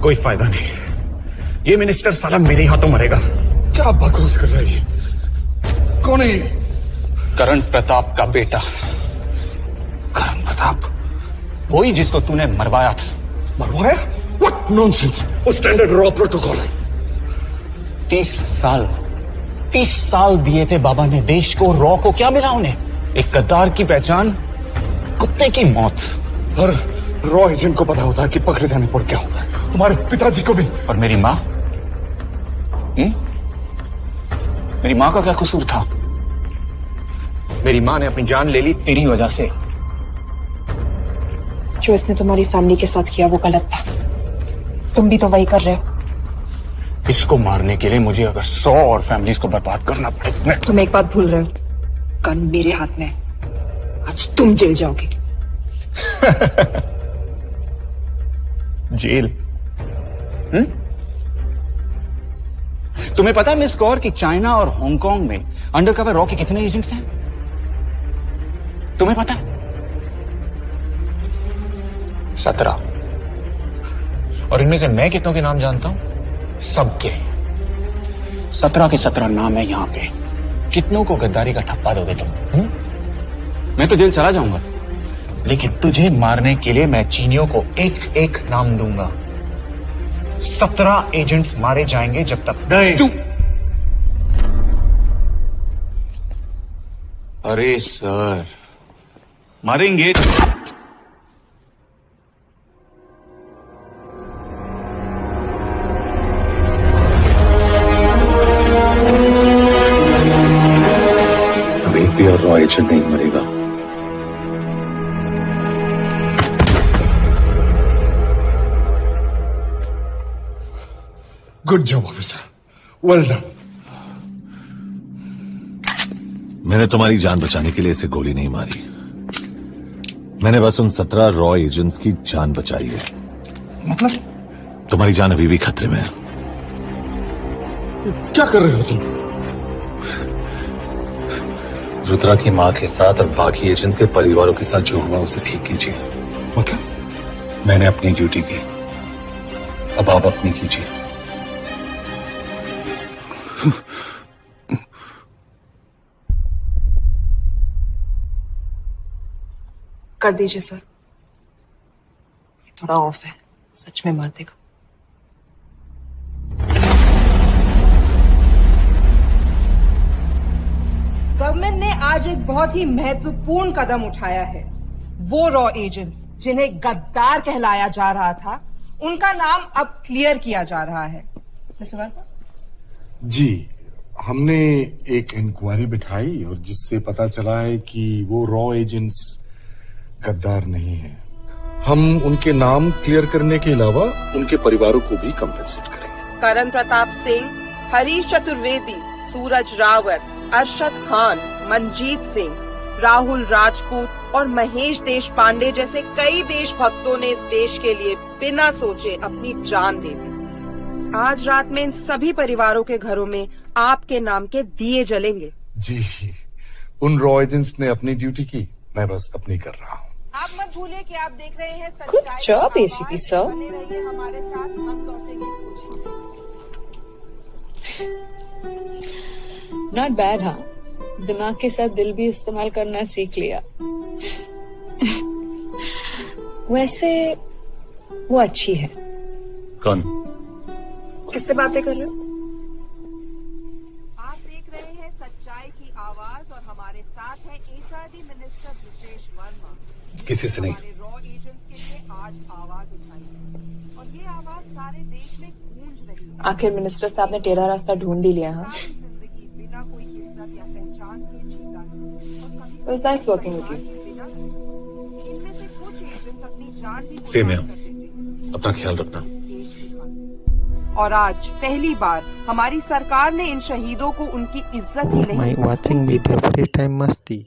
कोई फायदा नहीं। ये minister साला मेरे हाथों मरेगा। क्या बकवास कर रही है? कौन है ये? करण प्रताप का बेटा। करण प्रताप? वही जिसको तूने मरवाया था। मरवाया? What nonsense! वो स्टैंडर्ड रॉ प्रोटोकॉल है। 30 साल दिए थे बाबा ने देश को। रॉ को क्या मिला उन्हें? एक गद्दार की पहचान, कुत्ते की मौत। और रॉ एजेंट को पता होता है कि पकड़े जाने पर क्या होता है। तुम्हारे पिताजी को भी। और मेरी माँ? मेरी माँ का क्या कसूर था? मेरी माँ ने अपनी जान ले ली तेरी वजह से। जो इसने तुम्हारी फैमिली के साथ किया वो गलत था। तुम भी तो वही कर रहे हो। इसको मारने के लिए मुझे अगर 100 और फैमिलीज को बर्बाद करना पड़े। तुम एक बात भूल रहे हो, गन मेरे हाथ में है। आज तुम जेल जाओगे। जेल? तुम्हें पता है मिस कौर कि चाइना और हांगकांग में अंडरकवर रॉ के कितने एजेंट्स हैं? तुम्हें पता है? 17। और इनमें से मैं कितनों के नाम जानता हूं? सबके। 17 के 17 नाम है यहां पे। कितनों को गद्दारी का ठप्पा दोगे तुम? मैं तो जेल चला जाऊंगा, लेकिन तुझे मारने के लिए मैं चीनियों को एक एक नाम दूंगा। 17 एजेंट्स मारे जाएंगे जब तक तू। अरे सर, मारेंगे। अब एक भी और रॉ एजेंट नहीं मरेगा। Good job officer, well done. मैंने तुम्हारी जान बचाने के लिए इसे गोली नहीं मारी। मैंने बस उन 17 रॉ एजेंट्स की जान बचाई है। मतलब? तुम्हारी जान अभी भी खतरे में है। क्या कर रहे हो तुम? रुद्रा की मां के साथ और बाकी एजेंट्स के परिवारों के साथ जो हुआ उसे ठीक कीजिए। मतलब? मैंने अपनी ड्यूटी की, अब आप अपनी कीजिए। कर दीजिए सर। ये थोड़ा ऑफ है, सच में मार देगा। गवर्नमेंट ने आज एक बहुत ही महत्वपूर्ण कदम उठाया है। वो रॉ एजेंट्स जिन्हें गद्दार कहलाया जा रहा था, उनका नाम अब क्लियर किया जा रहा है। मिस्टर वर्मा? जी, हमने एक इंक्वायरी बिठाई और जिससे पता चला है कि वो रॉ एजेंट्स गद्दार नहीं है। हम उनके नाम क्लियर करने के अलावा उनके परिवारों को भी कंपेंसेट करेंगे। करण प्रताप सिंह, हरीश चतुर्वेदी, सूरज रावत, अरशद खान, मनजीत सिंह, राहुल राजपूत और महेश देश पांडे जैसे कई देशभक्तों ने इस देश के लिए बिना सोचे अपनी जान दे दी। आज रात में इन सभी परिवारों के घरों में आपके नाम के दिए जलेंगे। जी, उन रॉ एजेंट्स ने अपनी ड्यूटी की, मैं बस अपनी कर रहा हूँ। आप मत भूलिए कि आप देख रहे हैं Good job, ACP sir. बने रहिए हमारे साथ, हम लौटेंगे कुछ। Not bad. हाँ, दिमाग के साथ दिल भी इस्तेमाल करना सीख लिया। वैसे वो अच्छी है। कौन? किससे बातें कर रहे हो? आप देख रहे हैं सच्चाई की आवाज और हमारे साथ है HRD मिनिस्टर ब्रिजेश वर्मा। किसी से नहीं। रॉ एजेंट्स के लिए आज आवाज उठाई है और ये आवाज सारे देश में गूंज रही है। आखिर मिनिस्टर साहब ने टेढ़ा रास्ता ढूंढ ही लिया। हाँ, बिना कोई इज्जत या पहचान के जीता है। It was nice working with you. इनमें से कुछ एजेंट्स अपनी जान भी सेम है। अपना ख्याल रखना। और आज पहली बार हमारी सरकार ने इन शहीदों को उनकी इज्जत ही नहीं My watching video free time मस्ती।